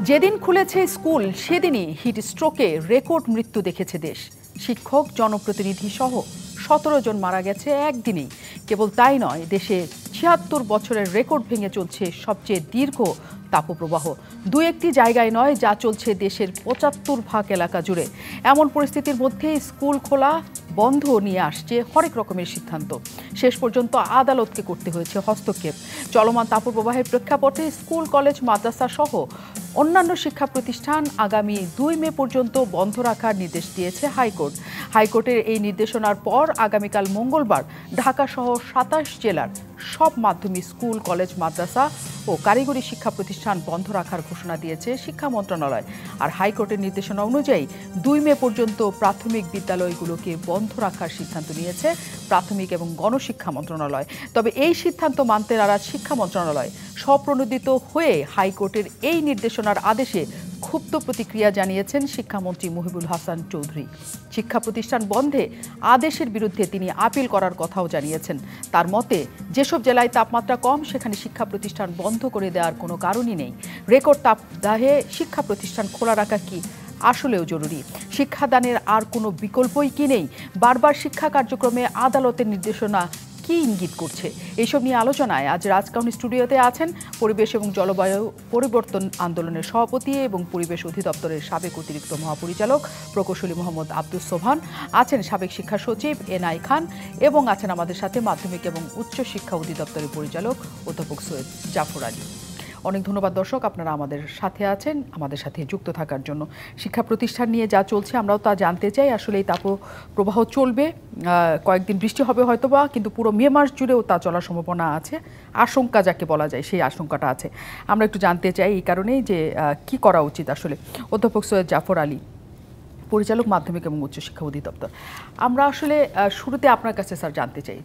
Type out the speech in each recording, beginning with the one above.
যেদিন খুলেছে স্কুল সেদিনই হিট স্ট্রোকে রেকর্ড মৃত্যু দেখেছে দেশ। শিক্ষক, জনপ্রতিনিধি সহ 17 জন মারা গেছে একদিনেই। কেবল তাই নয়, দেশে ৭৬ বছরের রেকর্ড ভেঙে চলছে সবচেয়ে দীর্ঘ তাপপ্রবাহ। দু একটি জায়গায় নয়, যা চলছে দেশের ৭৫% এলাকা জুড়ে। এমন পরিস্থিতির মধ্যে স্কুল খোলা বন্ধ নিয়ে আসছে হরেক রকমের সিদ্ধান্ত। শেষ পর্যন্ত আদালতকে করতে হয়েছে হস্তক্ষেপ। চলমান তাপপ্রবাহের প্রেক্ষাপটে স্কুল, কলেজ, মাদ্রাসা সহ অন্যান্য শিক্ষা প্রতিষ্ঠান আগামী ২ মে পর্যন্ত বন্ধ রাখার নির্দেশ দিয়েছে হাইকোর্ট। হাইকোর্টের এই নির্দেশনার পর আগামীকাল মঙ্গলবার ঢাকাসহ ২৭ জেলার সব মাধ্যমিক স্কুল, কলেজ, মাদ্রাসা ও কারিগরি শিক্ষা প্রতিষ্ঠান বন্ধ রাখার ঘোষণা দিয়েছে শিক্ষা মন্ত্রণালয়। আর হাইকোর্টের নির্দেশনা অনুযায়ী ২ মে পর্যন্ত প্রাথমিক বিদ্যালয়গুলোকে বন্ধ রাখার সিদ্ধান্ত নিয়েছে প্রাথমিক এবং গণশিক্ষা মন্ত্রণালয়। তবে এই সিদ্ধান্ত মানতে নারাজ শিক্ষা মন্ত্রণালয়। স্বপ্রণোদিত হয়ে হাইকোর্টের এই নির্দেশনার আদেশে ক্ষুব্ধ প্রতিক্রিয়া জানিয়েছেন শিক্ষামন্ত্রী মহিবুল হাসান চৌধুরী। শিক্ষা প্রতিষ্ঠান বন্ধে আদেশের বিরুদ্ধে তিনি আপিল করার কথাও জানিয়েছেন। তার মতে, যেসব জেলায় তাপমাত্রা কম সেখানে শিক্ষা প্রতিষ্ঠান বন্ধ করে দেওয়ার কোনো কারণই নেই। রেকর্ড তাপদাহে শিক্ষা প্রতিষ্ঠান খোলা রাখা কি আসলেও জরুরি? শিক্ষাদানের আর কোনো বিকল্পই কি নেই? বারবার শিক্ষা কার্যক্রমে আদালতের নির্দেশনা কি ইঙ্গিত করছে? এইসব নিয়ে আলোচনায় আজ রাজকাহন স্টুডিওতে আছেন পরিবেশ এবং জলবায়ু পরিবর্তন আন্দোলনের সভাপতি এবং পরিবেশ অধিদপ্তরের সাবেক অতিরিক্ত মহাপরিচালক প্রকৌশলী মোহাম্মদ আব্দুস সোবহান, আছেন সাবেক শিক্ষা সচিব এনআই খান এবং আছেন আমাদের সাথে মাধ্যমিক এবং উচ্চ শিক্ষা অধিদপ্তরের পরিচালক অধ্যাপক সৈয়দ জাফর আলী। অনেক ধন্যবাদ দর্শক, আপনারা আমাদের সাথে আছেন, আমাদের সাথে যুক্ত থাকার জন্য। শিক্ষা প্রতিষ্ঠান নিয়ে যা চলছে আমরাও তা জানতে চাই। আসলে এই তাপপ্রবাহ চলবে, কয়েকদিন বৃষ্টি হবে হয়তোবা, কিন্তু পুরো মে মাস জুড়েও তা চলার সম্ভাবনা আছে। আশঙ্কা যাকে বলা যায়, সেই আশঙ্কাটা আছে। আমরা একটু জানতে চাই এই কারণেই যে কি করা উচিত আসলে। অধ্যাপক সৈয়দ জাফর আলী, পরিচালক, মাধ্যমিক এবং উচ্চশিক্ষা অধিদপ্তর। আমরা আসলে শুরুতে আপনার কাছে স্যার জানতে চাই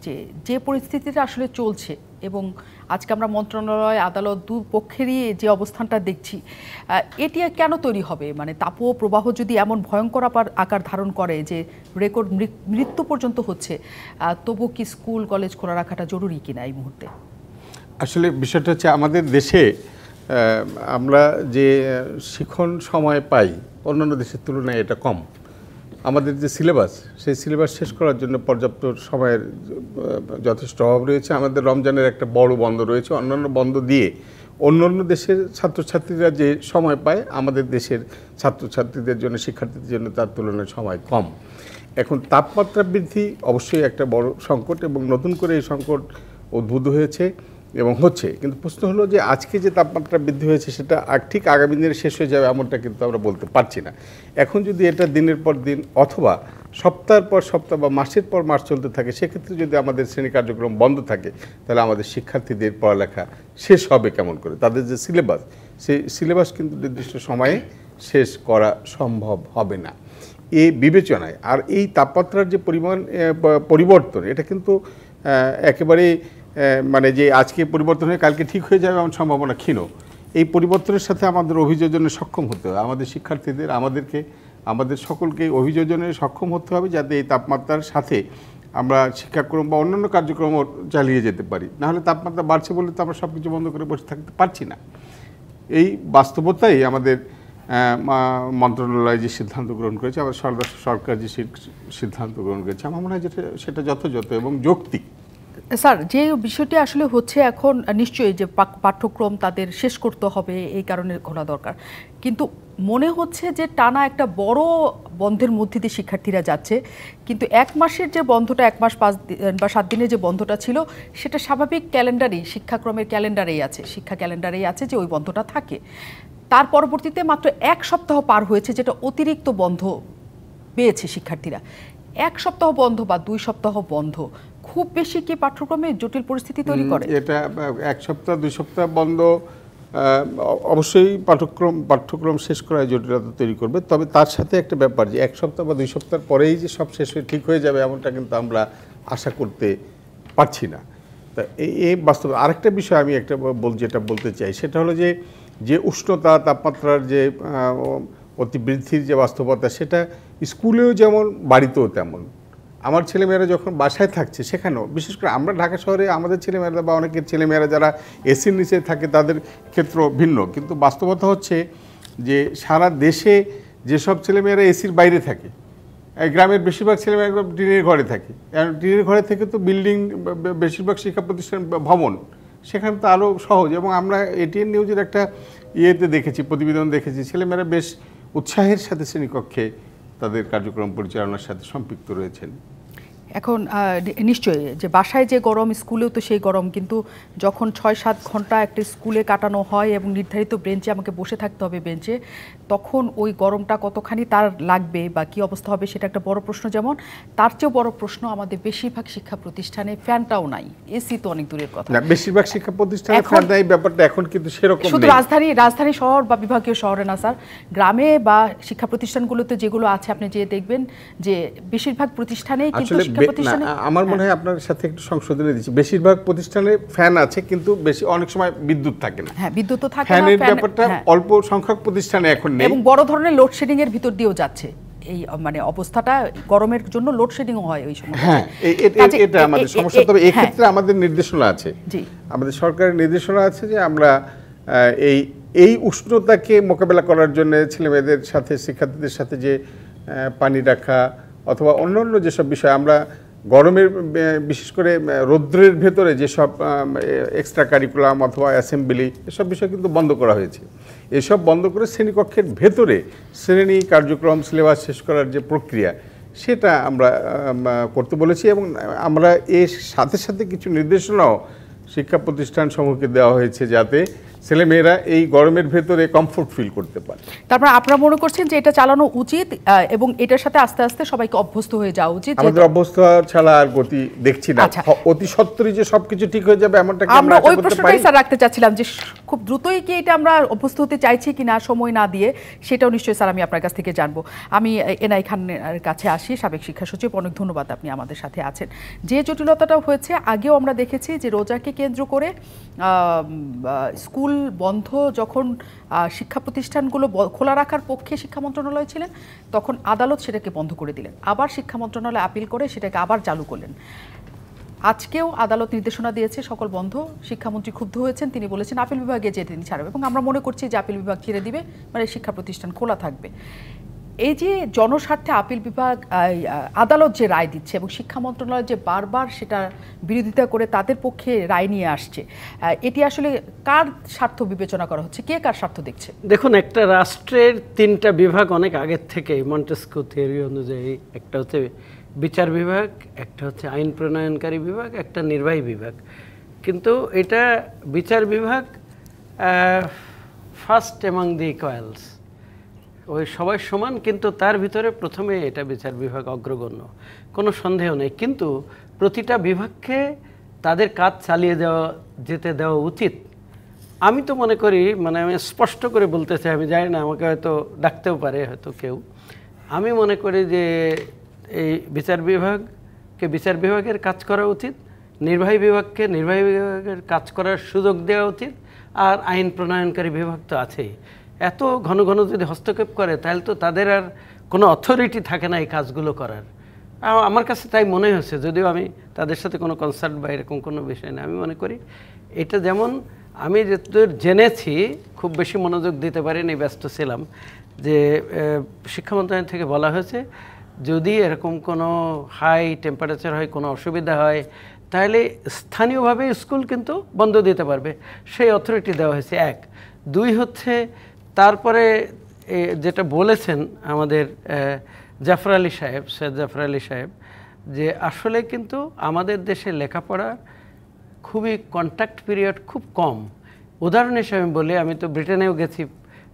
যে পরিস্থিতিটা আসলে চলছে এবং আজকে আমরা মন্ত্রণালয়, আদালত দুপক্ষেরই যে অবস্থানটা দেখছি, এটি কেন তৈরি হবে? মানে তাপপ্রবাহ যদি এমন ভয়ঙ্কর আকার ধারণ করে যে রেকর্ড মৃত্যু পর্যন্ত হচ্ছে, তবু কি স্কুল, কলেজ খোলা রাখাটা জরুরি কিনা এই মুহূর্তে? আসলে বিষয়টা হচ্ছে, আমাদের দেশে আমরা যে শিখন সময় পাই অন্যান্য দেশের তুলনায় এটা কম। আমাদের যে সিলেবাস, সেই সিলেবাস শেষ করার জন্য পর্যাপ্ত সময়ের যথেষ্ট অভাব রয়েছে। আমাদের রমজানের একটা বড় বন্ধ রয়েছে। অন্যান্য বন্ধ দিয়ে অন্যান্য দেশের ছাত্রছাত্রীরা যে সময় পায়, আমাদের দেশের ছাত্রছাত্রীদের জন্য, শিক্ষার্থীদের জন্য তার তুলনায় সময় কম। এখন তাপমাত্রা বৃদ্ধি অবশ্যই একটা বড় সংকট এবং নতুন করে এই সংকট উদ্ভূত হয়েছে এবং হচ্ছে। কিন্তু প্রশ্ন হলো যে আজকে যে তাপমাত্রা বৃদ্ধি হয়েছে সেটা ঠিক আগামী দিনে শেষ হয়ে যাবে এমনটা কিন্তু আমরা বলতে পারছি না। এখন যদি এটা দিনের পর দিন অথবা সপ্তাহের পর সপ্তাহ বা মাসের পর মাস চলতে থাকে, সেক্ষেত্রে যদি আমাদের শ্রেণী কার্যক্রম বন্ধ থাকে, তাহলে আমাদের শিক্ষার্থীদের পড়ালেখা শেষ হবে কেমন করে? তাদের যে সিলেবাস, সেই সিলেবাস কিন্তু নির্দিষ্ট সময়ে শেষ করা সম্ভব হবে না এই বিবেচনায়। আর এই তাপমাত্রার যে পরিবর্তন, এটা কিন্তু একেবারেই মানে যে আজকে পরিবর্তন হয়ে কালকে ঠিক হয়ে যাবে এমন সম্ভাবনা ক্ষীণ। এই পরিবর্তনের সাথে আমাদের অভিযোজনে সক্ষম হতে হবে। আমাদের শিক্ষার্থীদের, আমাদের সকলকে অভিযোজনে সক্ষম হতে হবে, যাতে এই তাপমাত্রার সাথে আমরা শিক্ষাক্রম বা অন্যান্য কার্যক্রম চালিয়ে যেতে পারি। নাহলে তাপমাত্রা বাড়ছে বলে তো আমরা সব কিছু বন্ধ করে বসে থাকতে পারছি না। এই বাস্তবতাই আমাদের মন্ত্রণালয় যে সিদ্ধান্ত গ্রহণ করেছে, আমাদের সরকার যে সিদ্ধান্ত গ্রহণ করেছে, আমার মনে হয় সেটা যথাযথ এবং যৌক্তিক। স্যার, যে বিষয়টি আসলে হচ্ছে এখন, নিশ্চয়ই যে পাঠ্যক্রম তাদের শেষ করতে হবে, এই কারণে খোলা দরকার, কিন্তু মনে হচ্ছে যে টানা একটা বড় বন্ধের মধ্যে দিয়ে শিক্ষার্থীরা যাচ্ছে। কিন্তু 1 মাসের যে বন্ধটা, 1 মাস 5 দিন বা 7 দিনের যে বন্ধটা ছিল, সেটা স্বাভাবিক ক্যালেন্ডারেই, শিক্ষাক্রমের ক্যালেন্ডারেই আছে, শিক্ষা ক্যালেন্ডারেই আছে যে ওই বন্ধটা থাকে। তার পরবর্তীতে মাত্র 1 সপ্তাহ পার হয়েছে যেটা অতিরিক্ত বন্ধ পেয়েছে শিক্ষার্থীরা। 1 সপ্তাহ বন্ধ বা 2 সপ্তাহ বন্ধ খুব বেশি কি পাঠ্যক্রমে জটিল পরিস্থিতি তৈরি করে? এটা 1 সপ্তাহ 2 সপ্তাহ বন্ধ অবশ্যই পাঠ্যক্রম শেষ করায় জটিলতা তৈরি করবে। তবে তার সাথে একটা ব্যাপার, যে 1 সপ্তাহ বা 2 সপ্তাহ পরেই যে সব শেষ হয়ে ঠিক হয়ে যাবে এমনটা কিন্তু আমরা আশা করতে পারছি না। তা এই বাস্তবে আরেকটা বিষয় আমি যেটা বলতে চাই, সেটা হলো যে উষ্ণতা, তাপমাত্রার যে অতিবৃদ্ধির যে বাস্তবতা, সেটা স্কুলেও যেমন বাড়িতেও তেমন। আমার ছেলেমেয়েরা যখন বাসায় থাকছে, সেখানেও বিশেষ করে আমরা ঢাকা শহরে আমাদের ছেলেমেয়েরা বা অনেকের ছেলেমেয়েরা যারা এসির নিচে থাকে তাদের ক্ষেত্র ভিন্ন, কিন্তু বাস্তবতা হচ্ছে যে সারা দেশে যেসব ছেলেমেয়েরা এসির বাইরে থাকে, গ্রামের বেশিরভাগ ছেলেমেয়েরা একদম টিনের ঘরে থাকে, টিনের ঘরে থেকে তো বিল্ডিং, বেশিরভাগ শিক্ষা প্রতিষ্ঠান ভবন, সেখানে তো আরও সহজ। এবং আমরা এটিএন নিউজের একটা ইয়েতে দেখেছি, প্রতিবেদন দেখেছি, ছেলেমেয়েরা বেশ উৎসাহের সাথে শ্রেণীকক্ষে তাদের কার্যক্রম পরিচালনার সাথে সম্পৃক্ত রয়েছেন। এখন নিশ্চয়ই যে বাসায় যে গরম, স্কুলেও তো সেই গরম, কিন্তু যখন 6-7 ঘন্টা একটা স্কুলে কাটানো হয় এবং নির্ধারিত বেঞ্চে আমাকে বসে থাকতে হবে বেঞ্চে, তখন ওই গরমটা কতখানি তার লাগবে বা কী অবস্থা হবে সেটা একটা বড় প্রশ্ন। যেমন তার চেয়েও বড় প্রশ্ন, আমাদের বেশিরভাগ শিক্ষা প্রতিষ্ঠানে ফ্যানটাও নাই, এসি তো অনেক দূরের কথা। বেশিরভাগ শিক্ষা প্রতিষ্ঠানে ফ্যান নাই, ব্যাপারটা এখন কিন্তু সেরকম শুধু রাজধানী শহর বা বিভাগীয় শহরে না স্যার, গ্রামে বা শিক্ষা প্রতিষ্ঠানগুলোতে যেগুলো আছে আপনি যে দেখবেন যে বেশিরভাগ প্রতিষ্ঠানেই কিন্তু আমার মনে হয় আপনার সাথে একটু সংশোধনী দিচ্ছি, বেশিরভাগ প্রতিষ্ঠানে ফ্যান আছে কিন্তু বেশি অনেক সময় বিদ্যুৎ থাকে না। হ্যাঁ, বিদ্যুৎ তো থাকে না, ফ্যানের ব্যাপারটা অল্প সংখ্যক প্রতিষ্ঠানে এখন নেই এবং বড় ধরনের লোডশেডিং এর ভিতর দিয়েও যাচ্ছে। এই মানে অবস্থাটা গরমের জন্য লোডশেডিংও হয় ওই সময়। হ্যাঁ, এটা আমাদের সমস্যা। তবে এই ক্ষেত্রে আমাদের নির্দেশনা আছে, আমাদের সরকারের নির্দেশনা আছে যে আমরা এই উষ্ণতাকে মোকাবেলা করার জন্য ছেলেমেয়েদের সাথে, শিক্ষার্থীদের সাথে যে পানি রাখা অথবা অন্যান্য যেসব বিষয়, আমরা গরমের বিশেষ করে রৌদ্রের ভেতরে যেসব এক্সট্রা কারিকুলাম অথবা অ্যাসেম্বলি, এসব বিষয় কিন্তু বন্ধ করা হয়েছে। এসব বন্ধ করে শ্রেণীকক্ষের ভেতরে শ্রেণী কার্যক্রম, সিলেবাস শেষ করার যে প্রক্রিয়া, সেটা আমরা করতে বলেছি। এবং আমরা এর সাথে সাথে কিছু নির্দেশনাও শিক্ষা প্রতিষ্ঠান সমূহকে দেওয়া হয়েছে যাতে ছেলেমেয়েরা এই গরমের ভেতরে কমফোর্ট ফিল করতে পারে। তারপর আপনারা মনে করছেন যে এটা চালানো উচিত এবং এটার সাথে আস্তে আস্তে সবাইকে অভ্যস্ত হয়ে যাওয়া উচিত? আমাদের অভ্যস্ত ছাড়া আর গতি দেখছি না। অতি সত্বরই যে সবকিছু ঠিক হয়ে যাবে এমনটা কি আমরা ওই প্রশ্নটাই স্যার রাখতে চাচ্ছিলাম যে খুব দ্রুতই কি এটা আমরা অভ্যস্ত হতে চাইছি কিনা সময় না দিয়ে, সেটাও নিশ্চয়ই স্যার আমি আপনার কাছ থেকে জানবো। আমি এনআই খানের কাছে আসি, সাবেক শিক্ষা সচিব, অনেক ধন্যবাদ আপনি আমাদের সাথে আছেন। যে জটিলতাটা হয়েছে আগেও আমরা দেখেছি যে রোজাকে কেন্দ্র করে স্কুল বন্ধ যখন শিক্ষা প্রতিষ্ঠানগুলো খোলা রাখার পক্ষে শিক্ষা মন্ত্রণালয় ছিলেন, তখন আদালত সেটাকে বন্ধ করে দিলেন, আবার শিক্ষা মন্ত্রণালয় আপিল করে সেটাকে আবার চালু করলেন। আজকেও আদালত নির্দেশনা দিয়েছে সকল বন্ধ। শিক্ষামন্ত্রী ক্ষুব্ধ হয়েছেন, তিনি বলেছেন আপিল বিভাগে যে তিনি ছাড়বে, এবং আমরা মনে করছি যে আপিল বিভাগ ছেড়ে দিবে, মানে শিক্ষা প্রতিষ্ঠান খোলা থাকবে। এই যে জনস্বার্থে আপিল বিভাগ, আদালত যে রায় দিচ্ছে এবং শিক্ষা মন্ত্রণালয় যে বারবার সেটা বিরোধিতা করে তাদের পক্ষে রায় নিয়ে আসছে, এটি আসলে কার স্বার্থ বিবেচনা করা হচ্ছে, কে কার স্বার্থ দেখছে? দেখুন, একটা রাষ্ট্রের 3টা বিভাগ অনেক আগের থেকে মন্টেস্কো থিওরি অনুযায়ী, একটা হচ্ছে বিচার বিভাগ, একটা হচ্ছে আইন প্রণয়নকারী বিভাগ, একটা নির্বাহী বিভাগ। কিন্তু এটা বিচার বিভাগ ফার্স্ট এমাং দি ইকুয়ালস, ওই সবাই সমান, কিন্তু তার ভিতরে প্রথমে এটা বিচার বিভাগ অগ্রগণ্য, কোনো সন্দেহ নেই। কিন্তু প্রতিটা বিভাগকে তাদের কাজ চালিয়ে যেতে দেওয়া উচিত। আমি তো মনে করি, মানে আমি স্পষ্ট করে বলতে চাই, আমি জানি না, আমাকে হয়তো ডাকতেও পারে হয়তো কেউ, আমি মনে করি যে এই বিচার বিভাগকে বিচার বিভাগের কাজ করা উচিত, নির্বাহী বিভাগকে নির্বাহী বিভাগের কাজ করার সুযোগ দেওয়া উচিত, আর আইন প্রণয়নকারী বিভাগ তো আছেই। এত ঘন ঘন যদি হস্তক্ষেপ করে তাহলে তো তাদের আর কোনো অথরিটি থাকে না এই কাজগুলো করার। আমার কাছে তাই মনে হচ্ছে, যদিও আমি তাদের সাথে কোনো কনসার্ট বা এরকম কোনো বিষয় না। আমি মনে করি এটা, যেমন আমি যতদূর জেনেছি, খুব বেশি মনোযোগ দিতে পারিনি, ব্যস্ত ছিলাম, যে শিক্ষা মন্ত্রণালয় থেকে বলা হয়েছে যদি এরকম কোনো হাই টেম্পারেচার হয়, কোনো অসুবিধা হয়, তাহলে স্থানীয়ভাবে স্কুল কিন্তু বন্ধ দিতে পারবে, সেই অথরিটি দেওয়া হয়েছে। 1, 2 হচ্ছে তারপরে যেটা বলেছেন আমাদের জাফর আলী সাহেব, সৈয়দ জাফর আলী সাহেব, যে আসলে কিন্তু আমাদের দেশে লেখাপড়া খুবই কন্ট্যাক্ট পিরিয়ড খুব কম। উদাহরণ হিসেবে আমি বলি, আমি তো ব্রিটেনেও গেছি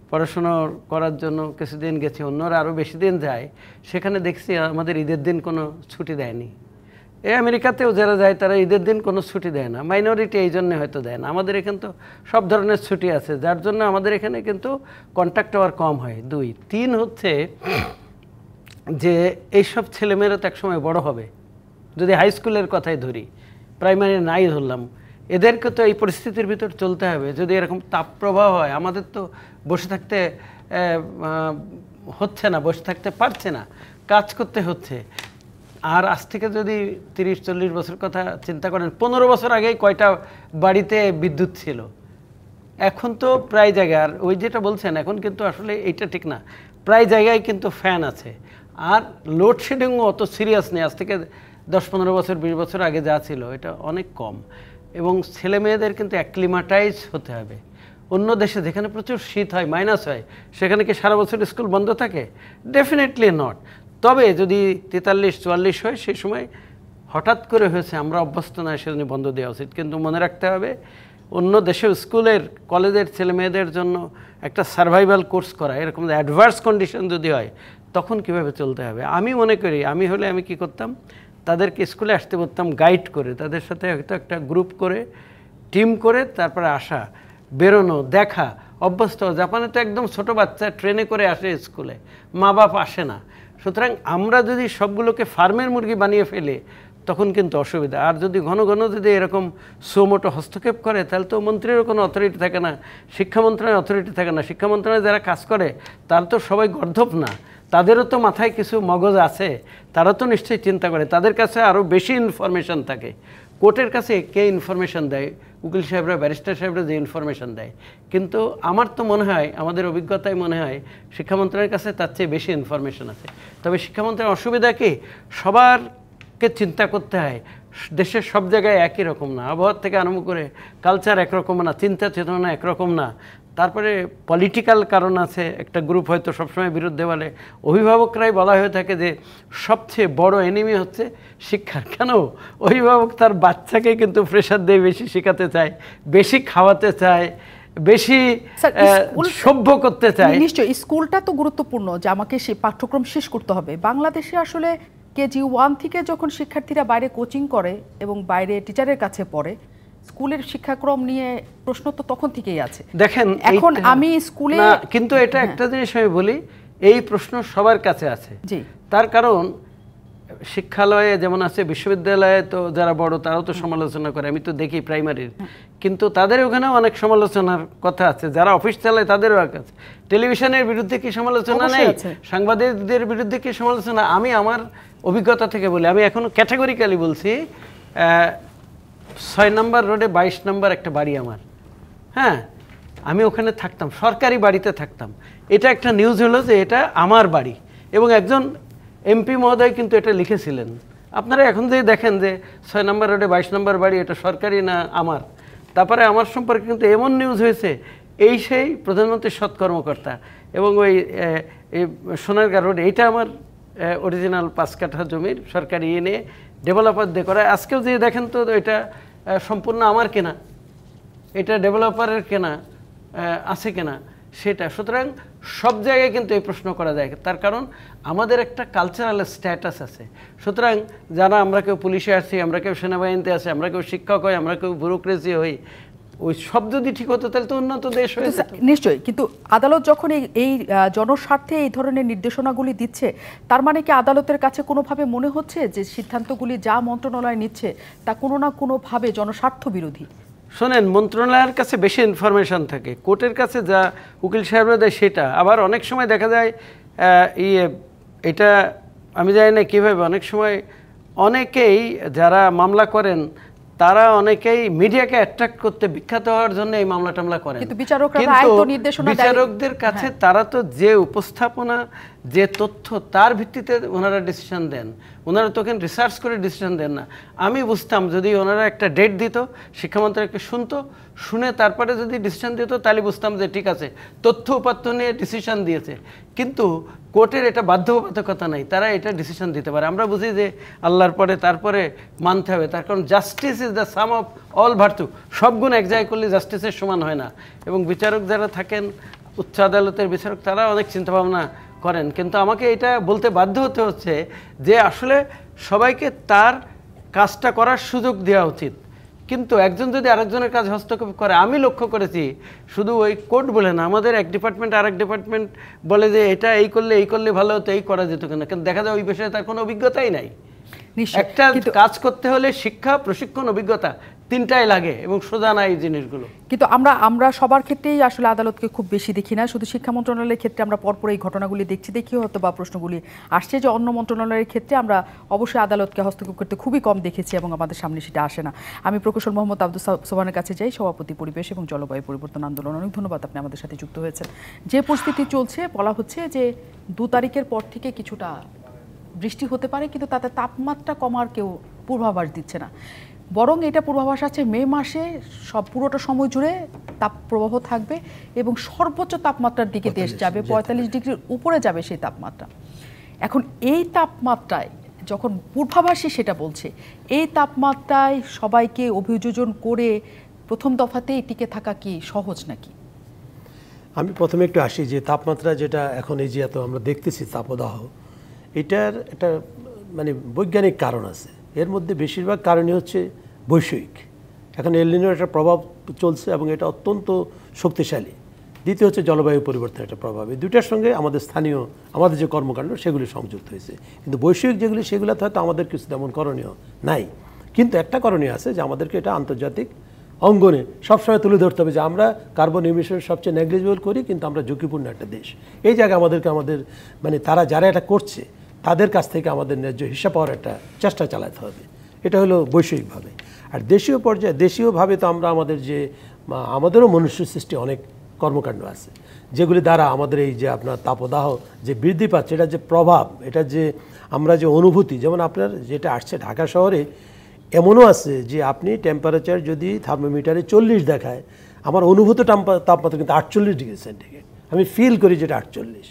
পড়াশুনো করার জন্য, কিছুদিন গেছি, অন্যরা আরও বেশি দিন যায়, সেখানে দেখছি আমাদের ঈদের দিন কোনো ছুটি দেয়নি। আমেরিকাতেও যারা যায় তারা ঈদের দিন কোনো ছুটি দেয় না, মাইনরিটি এই জন্যে হয়তো দেয় না। আমাদের এখানে তো সব ধরনের ছুটি আছে, যার জন্য আমাদের এখানে কিন্তু কন্ট্যাক্ট আওয়ার কম হয়। 2, 3 হচ্ছে যে এইসব ছেলেমেয়েরা তো একসময় বড় হবে। যদি হাই স্কুলের কথাই ধরি, প্রাইমারি নাই ধরলাম, এদেরকে তো এই পরিস্থিতির ভিতর চলতে হবে। যদি এরকম তাপপ্রবাহ হয়, আমাদের তো বসে থাকতে হচ্ছে না, বসে থাকতে পারছে না, কাজ করতে হচ্ছে। আর আজ থেকে যদি 30-40 বছর কথা চিন্তা করেন, 15 বছর আগেই কয়টা বাড়িতে বিদ্যুৎ ছিল? এখন তো প্রায় জায়গায়, আর ওই যেটা বলছেন এখন কিন্তু আসলে এইটা ঠিক না, প্রায় জায়গায় কিন্তু ফ্যান আছে। আর লোডশেডিংও অত সিরিয়াস নেই, আজ থেকে 10-15 বছর 20 বছর আগে যা ছিল এটা অনেক কম। এবং ছেলে মেয়েদের কিন্তু অ্যাক্লিমাটাইজ হতে হবে। অন্য দেশে যেখানে প্রচুর শীত হয়, মাইনাস হয়, সেখানে কি সারা বছর স্কুল বন্ধ থাকে? Definitely not. তবে যদি 43-44 হয় সেই সময় হঠাৎ করে হয়েছে, আমরা অভ্যস্ত নয়, সেজন্য বন্ধ দেওয়া উচিত। কিন্তু মনে রাখতে হবে অন্য দেশের স্কুলের কলেজের ছেলে মেয়েদের জন্য একটা সার্ভাইভাল কোর্স করা, এরকম অ্যাডভার্স কন্ডিশন যদি হয় তখন কিভাবে চলতে হবে। আমি মনে করি আমি হলে আমি কি করতাম, তাদেরকে স্কুলে আসতে বলতাম গাইড করে, তাদের সাথে হয়তো একটা গ্রুপ করে টিম করে তারপরে আসা, বেরোনো, দেখা, অভ্যস্ত। জাপানে তো একদম ছোট বাচ্চা ট্রেনে করে আসে স্কুলে, মা বাপ আসে না। সুতরাং আমরা যদি সবগুলোকে ফার্মের মুরগি বানিয়ে ফেলি তখন কিন্তু অসুবিধা। আর যদি ঘন ঘন যদি এরকম সুমোটো হস্তক্ষেপ করে তাহলে তো মন্ত্রীরও কোনো অথরিটি থাকে না, শিক্ষা মন্ত্রণালয়ের অথরিটি থাকে না। শিক্ষা মন্ত্রণালয়ে যারা কাজ করে তারা তো সবাই গর্ধপ না, তাদেরও তো মাথায় কিছু মগজ আছে, তারা তো নিশ্চয়ই চিন্তা করে, তাদের কাছে আরও বেশি ইনফরমেশন থাকে। কোর্টের কাছে কে ইনফরমেশন দেয়? উকিল সাহেবরা, ব্যারিস্টার সাহেবরা যে ইনফরমেশন দেয়। কিন্তু আমার তো মনে হয়, আমাদের অভিজ্ঞতায় মনে হয় শিক্ষা মন্ত্রণালয়ের কাছে তার চেয়ে বেশি ইনফরমেশন আছে। তবে শিক্ষা মন্ত্রণালয়ের অসুবিধা কি, সবারকে চিন্তা করতে হয়। দেশের সব জায়গায় একই রকম না, আবহাওয়া থেকে আরম্ভ করে কালচার একরকম না, চিন্তা চেতনা একরকম না। তারপরে পলিটিক্যাল কারণ আছে, একটা গ্রুপ হয়তো সবসময় বিরুদ্ধে বলে। অভিভাবকরাই বলা হয়ে থাকে যে সবচেয়ে বড় এনিমি হচ্ছে শিক্ষার। কেন? অভিভাবক তার বাচ্চাকে কিন্তু প্রেশার দিয়ে বেশি শেখাতে চায়, বেশি খাওয়াতে চায়, বেশি সভ্য করতে চায়। নিশ্চয়ই স্কুলটা তো গুরুত্বপূর্ণ যে আমাকে সেই পাঠ্যক্রম শেষ করতে হবে। বাংলাদেশে আসলে কেজি 1 থেকে যখন শিক্ষার্থীরা বাইরে কোচিং করে এবং বাইরে টিচারের কাছে পড়ে, স্কুলের শিক্ষাক্রম নিয়ে প্রশ্ন তো তখন থেকেই আছে। দেখেন এখন আমি স্কুলে কিন্তু এটা একটা জিনিস আমি বলি, এই প্রশ্ন সবার কাছে আছে। জি, তার কারণ শিক্ষালয়ে যেমন আছে, বিশ্ববিদ্যালয়ে তো যারা বড় তারাও তো সমালোচনা করে, আমি তো দেখি প্রাইমারির, কিন্তু তাদের ওখানেও অনেক সমালোচনার কথা আছে। যারা অফিস চালায় তাদেরও আছে। টেলিভিশনের বিরুদ্ধে কি সমালোচনা নেই? সাংবাদিকদের বিরুদ্ধে কি সমালোচনা? আমি আমার অভিজ্ঞতা থেকে বলি, আমি এখনো ক্যাটাগরিক্যালি বলছি, 6 নম্বর রোডে 22 নম্বর একটা বাড়ি আমার, হ্যাঁ, আমি ওখানে থাকতাম, সরকারি বাড়িতে থাকতাম। এটা একটা নিউজ হলো যে এটা আমার বাড়ি, এবং একজন এমপি মহোদয় কিন্তু এটা লিখেছিলেন। আপনারা এখন যে দেখেন যে 6 নম্বর রোডে 22 নম্বর বাড়ি, এটা সরকারি না আমার। তারপরে আমার সম্পর্কে কিন্তু এমন নিউজ হয়েছে, এই সেই প্রধানমন্ত্রীর সৎ কর্মকর্তা, এবং ওই সোনারগাঁ রোড, এইটা আমার অরিজিনাল 5 কাঠা জমির সরকারি নিয়ে ডেভেলপার দিয়ে করা। আজকেও যে দেখেন তো এটা সম্পূর্ণ আমার কেনা, এটা ডেভেলপারের কেনা আছে কেনা সেটা। সুতরাং সব জায়গায় কিন্তু এই প্রশ্ন করা যায়, তার কারণ আমাদের একটা কালচারাল স্ট্যাটাস আছে। সুতরাং যারা আমরা কেউ পুলিশে আছি, আমরা কেউ সেনাবাহিনীতে আছি, আমরা কেউ শিক্ষক হই, আমরা কেউ ব্যুরোক্রেসি হই, ওই সব যদি ঠিক হতো তাহলে তো উন্নত দেশ হয়ে যেত। নিশ্চয়ই, কিন্তু আদালত যখন এই জনস্বার্থে এই ধরনের নির্দেশনাগুলি দিচ্ছে, তার মানে কি আদালতের কাছে কোনোভাবে মনে হচ্ছে যে সিদ্ধান্তগুলি যা মন্ত্রণালয় নিচ্ছে তা কোনো না কোনোভাবে জনস্বার্থ বিরোধী? শোনেন, মন্ত্রণালয়ের কাছে বেশি ইনফরমেশন থাকে, কোর্টের কাছে যা উকিল সাহেবরা দেয় সেটা। আবার অনেক সময় দেখা যায় এটা আমি জানি না কীভাবে, অনেক সময় অনেকেই যারা মামলা করেন তারা অনেকেই মিডিয়াকে অ্যাট্রাক্ট করতে, বিখ্যাত হওয়ার জন্য এই মামলা টামলা করেন। কিন্তু বিচারকদের কাছে তারা তো যে উপস্থাপনা, যে তথ্য, তার ভিত্তিতে ওনারা ডিসিশন দেন। ওনারা তখন রিসার্চ করে ডিসিশন দেন না। আমি বুঝতাম যদি ওনারা একটা ডেট দিত, শিক্ষামন্ত্রীকে শুনতো, শুনে তারপরে যদি ডিসিশন দিত তাহলে বুঝতাম যে ঠিক আছে, তথ্য উপাত্ত নিয়ে ডিসিশন দিয়েছে। কিন্তু কোর্টের এটা বাধ্যবাধকতা নাই, তারা এটা ডিসিশন দিতে পারে। আমরা বুঝি যে আল্লাহর পরে তারপরে মানতে হবে, তার কারণ justice is the some of all virtue. সব গুণ এক জায়গায় করলে জাস্টিসের সমান হয় না। এবং বিচারক যারা থাকেন, উচ্চ আদালতের বিচারক, তারা অনেক চিন্তাভাবনা করেন। কিন্তু আমাকে এটা বলতে বাধ্য হতে হচ্ছে যে আসলে সবাইকে তার কাজটা করার সুযোগ দেওয়া উচিত। কিন্তু একজন যদি আরেকজনের কাজ হস্তক্ষেপ করে, আমি লক্ষ্য করেছি শুধু ওই কোর্ট বলে না, আমাদের এক ডিপার্টমেন্ট আর এক ডিপার্টমেন্ট বলে যে এটা এই করলে ভালো হতো, এই করা যেত কিনা, কিন্তু দেখা যায় ওই বিষয়ে তার কোনো অভিজ্ঞতাই নাই। একটা কাজ করতে হলে শিক্ষা, প্রশিক্ষণ, অভিজ্ঞতা তিনটাই লাগে এবং সোজা না এই জিনিসগুলো। কিন্তু আমরা সবার ক্ষেত্রেই আসলে আদালতকে খুব বেশি দেখি না, শুধু শিক্ষা মন্ত্রণালয়ের ক্ষেত্রে আমরা পরপর এই ঘটনাগুলি দেখি হয়তো বা প্রশ্নগুলি আসছে যে অন্য মন্ত্রণালয়ের ক্ষেত্রে আমরা অবশ্যই আদালতকে হস্তক্ষেপ করতে খুবই কম দেখেছি এবং আমাদের সামনে সেটা আসে না। আমি প্রকৌশল মোহাম্মদ আব্দুল সোবহানের কাছে যাই, সভাপতি পরিবেশ এবং জলবায়ু পরিবর্তন আন্দোলন। অনেক ধন্যবাদ, আপনি আমাদের সাথে যুক্ত হয়েছেন। যে পরিস্থিতি চলছে, বলা হচ্ছে যে 2 তারিখের পর থেকে কিছুটা বৃষ্টি হতে পারে, কিন্তু তাতে তাপমাত্রা কমার কেউ পূর্বাভাস দিচ্ছে না, বরং এটা পূর্বাভাস আছে মে মাসে পুরোটা সময় জুড়ে তাপপ্রবাহ থাকবে এবং সর্বোচ্চ তাপমাত্রার দিকে দেশ যাবে, 45 ডিগ্রির উপরে যাবে সেই তাপমাত্রা। এখন এই তাপমাত্রায় যখন পূর্বাভাসই সেটা বলছে, এই তাপমাত্রায় সবাইকে অভিযোজন করে প্রথম দফাতেই টিকে থাকা কি সহজ নাকি? আমি প্রথমে একটু আসি যে তাপমাত্রা যেটা এখন এই যে এত আমরা দেখতেছি তাপদাহ, এটার একটা মানে বৈজ্ঞানিক কারণ আছে। এর মধ্যে বেশিরভাগ কারণই হচ্ছে বৈষয়িক। এখন এল নিনোর একটা প্রভাব চলছে এবং এটা অত্যন্ত শক্তিশালী। দ্বিতীয় হচ্ছে জলবায়ু পরিবর্তনের একটা প্রভাব। এই দুইটার সঙ্গে আমাদের স্থানীয় আমাদের যে কর্মকাণ্ড সেগুলি সংযুক্ত হয়েছে। কিন্তু বৈষয়িক যেগুলি সেগুলোতে হয়তো আমাদের কিছু তেমন করণীয় নাই, কিন্তু একটা করণীয় আছে যে আমাদেরকে এটা আন্তর্জাতিক অঙ্গনে সবসময় তুলে ধরতে হবে যে আমরা কার্বন ইমিশন সবচেয়ে নেগলিজিবল করি, কিন্তু আমরা ঝুঁকিপূর্ণ একটা দেশ। এই জায়গায় আমাদের মানে তারা যারা এটা করছে তাদের কাছ থেকে আমাদের ন্যায্য হিসাব পাওয়ার একটা চেষ্টা চালাতে হবে। এটা হলো বৈষয়িকভাবে। আর দেশীয় পর্যায়ে দেশীয়ভাবে তো আমরা আমাদেরও মনুষ্য সৃষ্টি অনেক কর্মকাণ্ড আছে যেগুলি দ্বারা আমাদের এই যে আপনার তাপদাহ যে বৃদ্ধি পাচ্ছে, এটা যে প্রভাব, এটা যে আমরা যে অনুভূতি, যেমন আপনার যেটা আসছে ঢাকা শহরে এমনও আছে যে আপনি টেম্পারেচার যদি থার্মোমিটারে 40 দেখায়, আমার অনুভূত তাপমাত্রা কিন্তু 48 ডিগ্রি সেন্টিগ্রেড, আমি ফিল করি যেটা 48,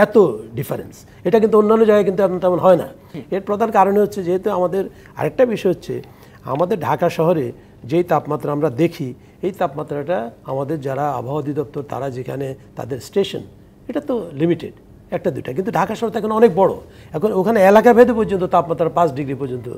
এত ডিফারেন্স। এটা কিন্তু অন্যান্য জায়গায় কিন্তু তেমন হয় না। এর প্রধান কারণ হচ্ছে যেহেতু আমাদের আরেকটা বিষয় হচ্ছে আমাদের ঢাকা শহরে যেই তাপমাত্রা আমরা দেখি, এই তাপমাত্রাটা আমাদের যারা আবহাওয়া অধিদপ্তর তারা যেখানে তাদের স্টেশন, এটা তো লিমিটেড 1-2টা, কিন্তু ঢাকা শহর তো এখন অনেক বড়। এখন ওখানে এলাকা ভেদে পর্যন্ত তাপমাত্রা 5 ডিগ্রি পর্যন্ত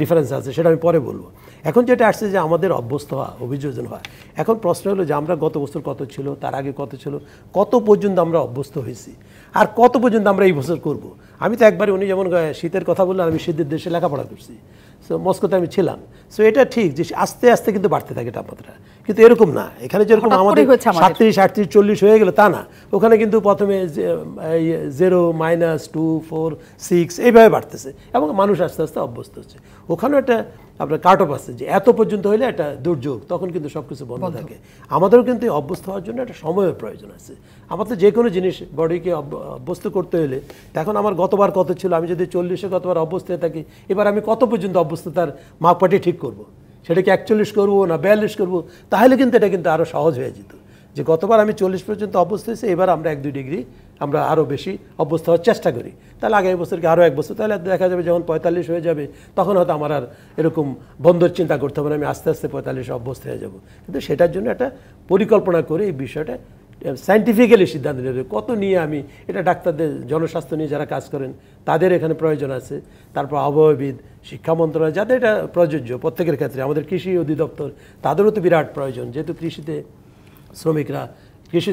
ডিফারেন্স আছে, সেটা আমি পরে বলবো। এখন যেটা আসছে যে আমাদের অভ্যস্ত হওয়া, অভিযোজন হয়। এখন প্রশ্ন হলো যে আমরা গত বছর কত ছিল, তার আগে কত ছিল, কত পর্যন্ত আমরা অভ্যস্ত হয়েছি, আর কত পর্যন্ত আমরা এই বছর করব। আমি তো একবারে উনি যেমন শীতের কথা বললেন, আমি শীতের দেশে লেখাপড়া করছি, সো মস্কোতে আমি ছিলাম। সো এটা ঠিক যে আস্তে আস্তে কিন্তু বাড়তে থাকে তাপমাত্রা, কিন্তু এরকম না এখানে যেরকম আমাদের 37, 38, 40 হয়ে গেল তা না। ওখানে কিন্তু প্রথমে 0, -2, 4, 6 এইভাবে বাড়তেছে এবং মানুষ আস্তে আস্তে অভ্যস্ত হচ্ছে। ওখানেও একটা আপনার কাট অফ আছে যে এত পর্যন্ত হইলে একটা দুর্যোগ, তখন কিন্তু সব কিছু বন্ধ থাকে। আমাদেরও কিন্তু অভ্যস্ত হওয়ার জন্য একটা সময়ের প্রয়োজন আছে। আমাদের যে কোনো জিনিস বডিকে অভ্যস্ত করতে হলে, এখন আমার গতবার কত ছিল, আমি যদি 40-এ গতবার অভ্যস্ত হয়ে থাকি, এবার আমি কত পর্যন্ত অভ্যস্ততার মাপকাঠি ঠিক করব, সেটাকে 41 করবো না 42 করবো, তাহলে কিন্তু এটা কিন্তু আরও সহজ হয়ে যেত। যে গতবার আমি 40 পর্যন্ত অভ্যস্ত হয়েছি, এবার আমরা 1-2 ডিগ্রি আমরা আরও বেশি অভ্যস্ত হওয়ার চেষ্টা করি, তাহলে আগামী বছরকে আরও 1 বছর, তাহলে দেখা যাবে যখন 45 হয়ে যাবে তখন হয়তো আমার আর এরকম বন্ধর চিন্তা করতে হবে না, আমি আস্তে আস্তে 45 অভ্যস্ত হয়ে যাব। কিন্তু সেটার জন্য একটা পরিকল্পনা করে এই বিষয়টা সায়েন্টিফিক্যালি সিদ্ধান্ত নেবে কত নিয়ে আমি, এটা ডাক্তারদের জনস্বাস্থ্য নিয়ে যারা কাজ করেন তাদের এখানে প্রয়োজন আছে, তারপর আবহাওয়াবিদ, শিক্ষা মন্ত্রণালয় যাদের এটা প্রযোজ্য প্রত্যেকের ক্ষেত্রে, আমাদের কৃষি অধিদপ্তর তাদেরও তো বিরাট প্রয়োজন, যেহেতু কৃষি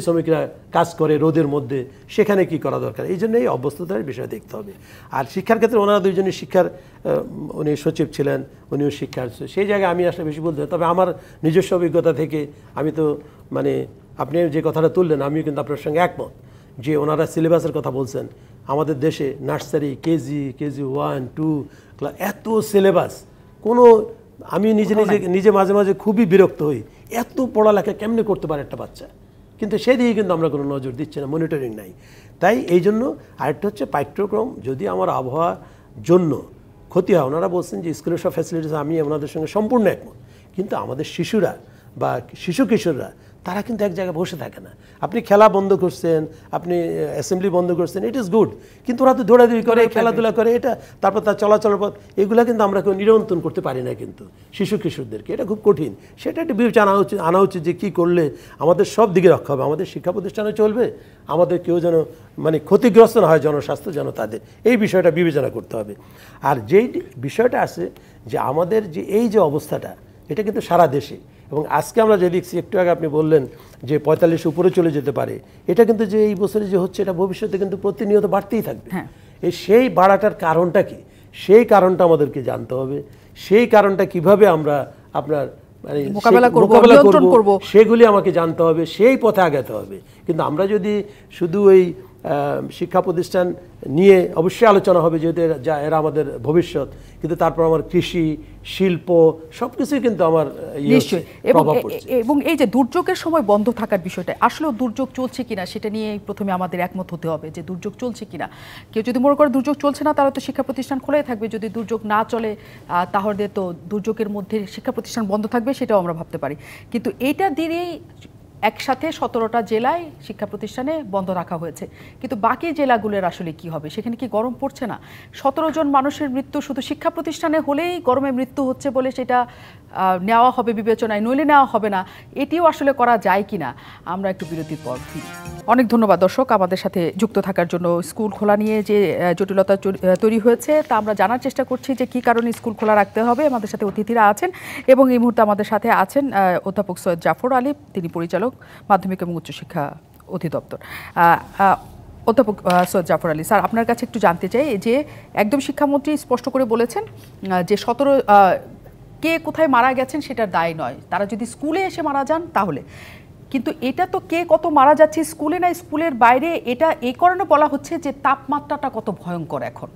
শ্রমিকরা কাজ করে রোদের মধ্যে, সেখানে কি করা দরকার, এই জন্য এই অভ্যস্ততার বিষয় দেখতে হবে। আর শিক্ষার ক্ষেত্রে ওনারা দুইজনই উনি সচিব ছিলেন, উনিও শিক্ষার, সেই জায়গায় আমি আসলে বেশি বলতে, তবে আমার নিজস্ব অভিজ্ঞতা থেকে আমি তো মানে আপনি যে কথাটা তুললেন আমিও কিন্তু আপনার সঙ্গে একমত যে ওনারা সিলেবাসের কথা বলছেন। আমাদের দেশে নার্সারি, কেজি 1, 2 এত সিলেবাস, আমি নিজে মাঝে মাঝে খুবই বিরক্ত হই, এত পড়ালেখা কেমনে করতে পারে একটা বাচ্চা, কিন্তু সেদিকে কিন্তু আমরা কোনো নজর দিচ্ছি না, মনিটরিং নাই। তাই এই জন্য আরেকটা হচ্ছে পাঠ্যক্রম যদি আমার আবহাওয়ার জন্য ক্ষতি হয়, ওনারা বলছেন যে স্কুলের সব ফ্যাসিলিটিস, আমি ওনাদের সঙ্গে সম্পূর্ণ একমত, কিন্তু আমাদের শিশুরা বা শিশু কিশোররা তারা কিন্তু এক জায়গায় বসে থাকে না। আপনি খেলা বন্ধ করছেন, আপনি অ্যাসেম্বলি বন্ধ করছেন, ইট ইজ গুড, কিন্তু ওরা তো দৌড়াদৌড়ি করে, খেলাধুলা করে, এটা তারপর তার চলাচল পথ, এগুলো কিন্তু আমরা কেউ নিয়ন্ত্রণ করতে পারি না। কিন্তু শিশু কিশোরদেরকে এটা খুব কঠিন, সেটা একটা বিবেচনা আনা উচিত যে কী করলে আমাদের সব দিকে রক্ষা হবে, আমাদের শিক্ষা প্রতিষ্ঠানে চলবে, আমাদের কেউ যেন মানে ক্ষতিগ্রস্ত না হয়, জনস্বাস্থ্য যেন তাদের, এই বিষয়টা বিবেচনা করতে হবে। আর যেই বিষয়টা আছে যে আমাদের যে এই যে অবস্থাটা, এটা কিন্তু সারা দেশে, এবং আজকে আমরা যে দেখছি, একটু আগে আপনি বললেন যে 45 উপরে চলে যেতে পারে, এটা কিন্তু যে এই বছরে যে হচ্ছে, এটা ভবিষ্যতে কিন্তু প্রতিনিয়ত বাড়তেই থাকবে। সেই বাড়াটার কারণটা কি, সেই কারণটা আমাদেরকে জানতে হবে, সেই কারণটা কিভাবে আমরা আপনার মানে মোকাবেলা করব, মোকাবেলা নিয়ন্ত্রণ করব, সেগুলি আমাকে জানতে হবে, সেই পথে আগাতে হবে। কিন্তু আমরা যদি শুধু ওই শিক্ষা প্রতিষ্ঠান নিয়ে অবশ্যই আলোচনা হবে, যেহেতু এরা আমাদের ভবিষ্যৎ, কিন্তু তারপর আমার কৃষি, শিল্প সবকিছুই কিন্তু আমার নিশ্চয়ই। এবং এই যে দুর্যোগের সময় বন্ধ থাকার বিষয়টা, আসলে দুর্যোগ চলছে কিনা সেটা নিয়ে প্রথমে আমাদের একমত হতে হবে যে দুর্যোগ চলছে কিনা। কেউ যদি মনে করে দুর্যোগ চলছে না, তাহলে তো শিক্ষা প্রতিষ্ঠান খোলাই থাকবে। যদি দুর্যোগ না চলে তাহলে তো দুর্যোগের মধ্যে শিক্ষা প্রতিষ্ঠান বন্ধ থাকবে, সেটাও আমরা ভাবতে পারি। কিন্তু এইটা দিয়েই একসাথে 17টা জেলায় শিক্ষা প্রতিষ্ঠানে বন্ধ রাখা হয়েছে, কিন্তু বাকি জেলাগুলোর আসলে কি হবে? সেখানে কি গরম পড়ছে না? 17 জন মানুষের মৃত্যু শুধু শিক্ষা প্রতিষ্ঠানে হলেই গরমে মৃত্যু হচ্ছে বলে সেটা নেওয়া হবে বিবেচনায়, নইলে নেওয়া হবে না, এটিও আসলে করা যায় কিনা। আমরা একটু বিরতির পর ফিরি। অনেক ধন্যবাদ দর্শক আমাদের সাথে যুক্ত থাকার জন্য। স্কুল খোলা নিয়ে যে জটিলতা তৈরি হয়েছে তা আমরা জানার চেষ্টা করছি যে কী কারণে স্কুল খোলা রাখতে হবে। আমাদের সাথে অতিথিরা আছেন এবং এই মুহূর্তে আমাদের সাথে আছেন অধ্যাপক সৈয়দ জাফর আলী, তিনি পরিচালক মাধ্যমিক এবং উচ্চশিক্ষা অধিদপ্তর। অধ্যাপক সৈয়দ জাফর আলী স্যার, আপনার কাছে একটু জানতে চাই যে একদম শিক্ষামন্ত্রী স্পষ্ট করে বলেছেন যে 17 কে কোথায় মারা গেছেন সেটার দায় নয়, তারা যদি স্কুলে এসে মারা যান তাহলে। কিন্তু এটা তো কে কত মারা যাচ্ছে স্কুলে না স্কুলের বাইরে, এটা এই কারণে বলা হচ্ছে যে তাপমাত্রাটা কত ভয়ঙ্কর। এখন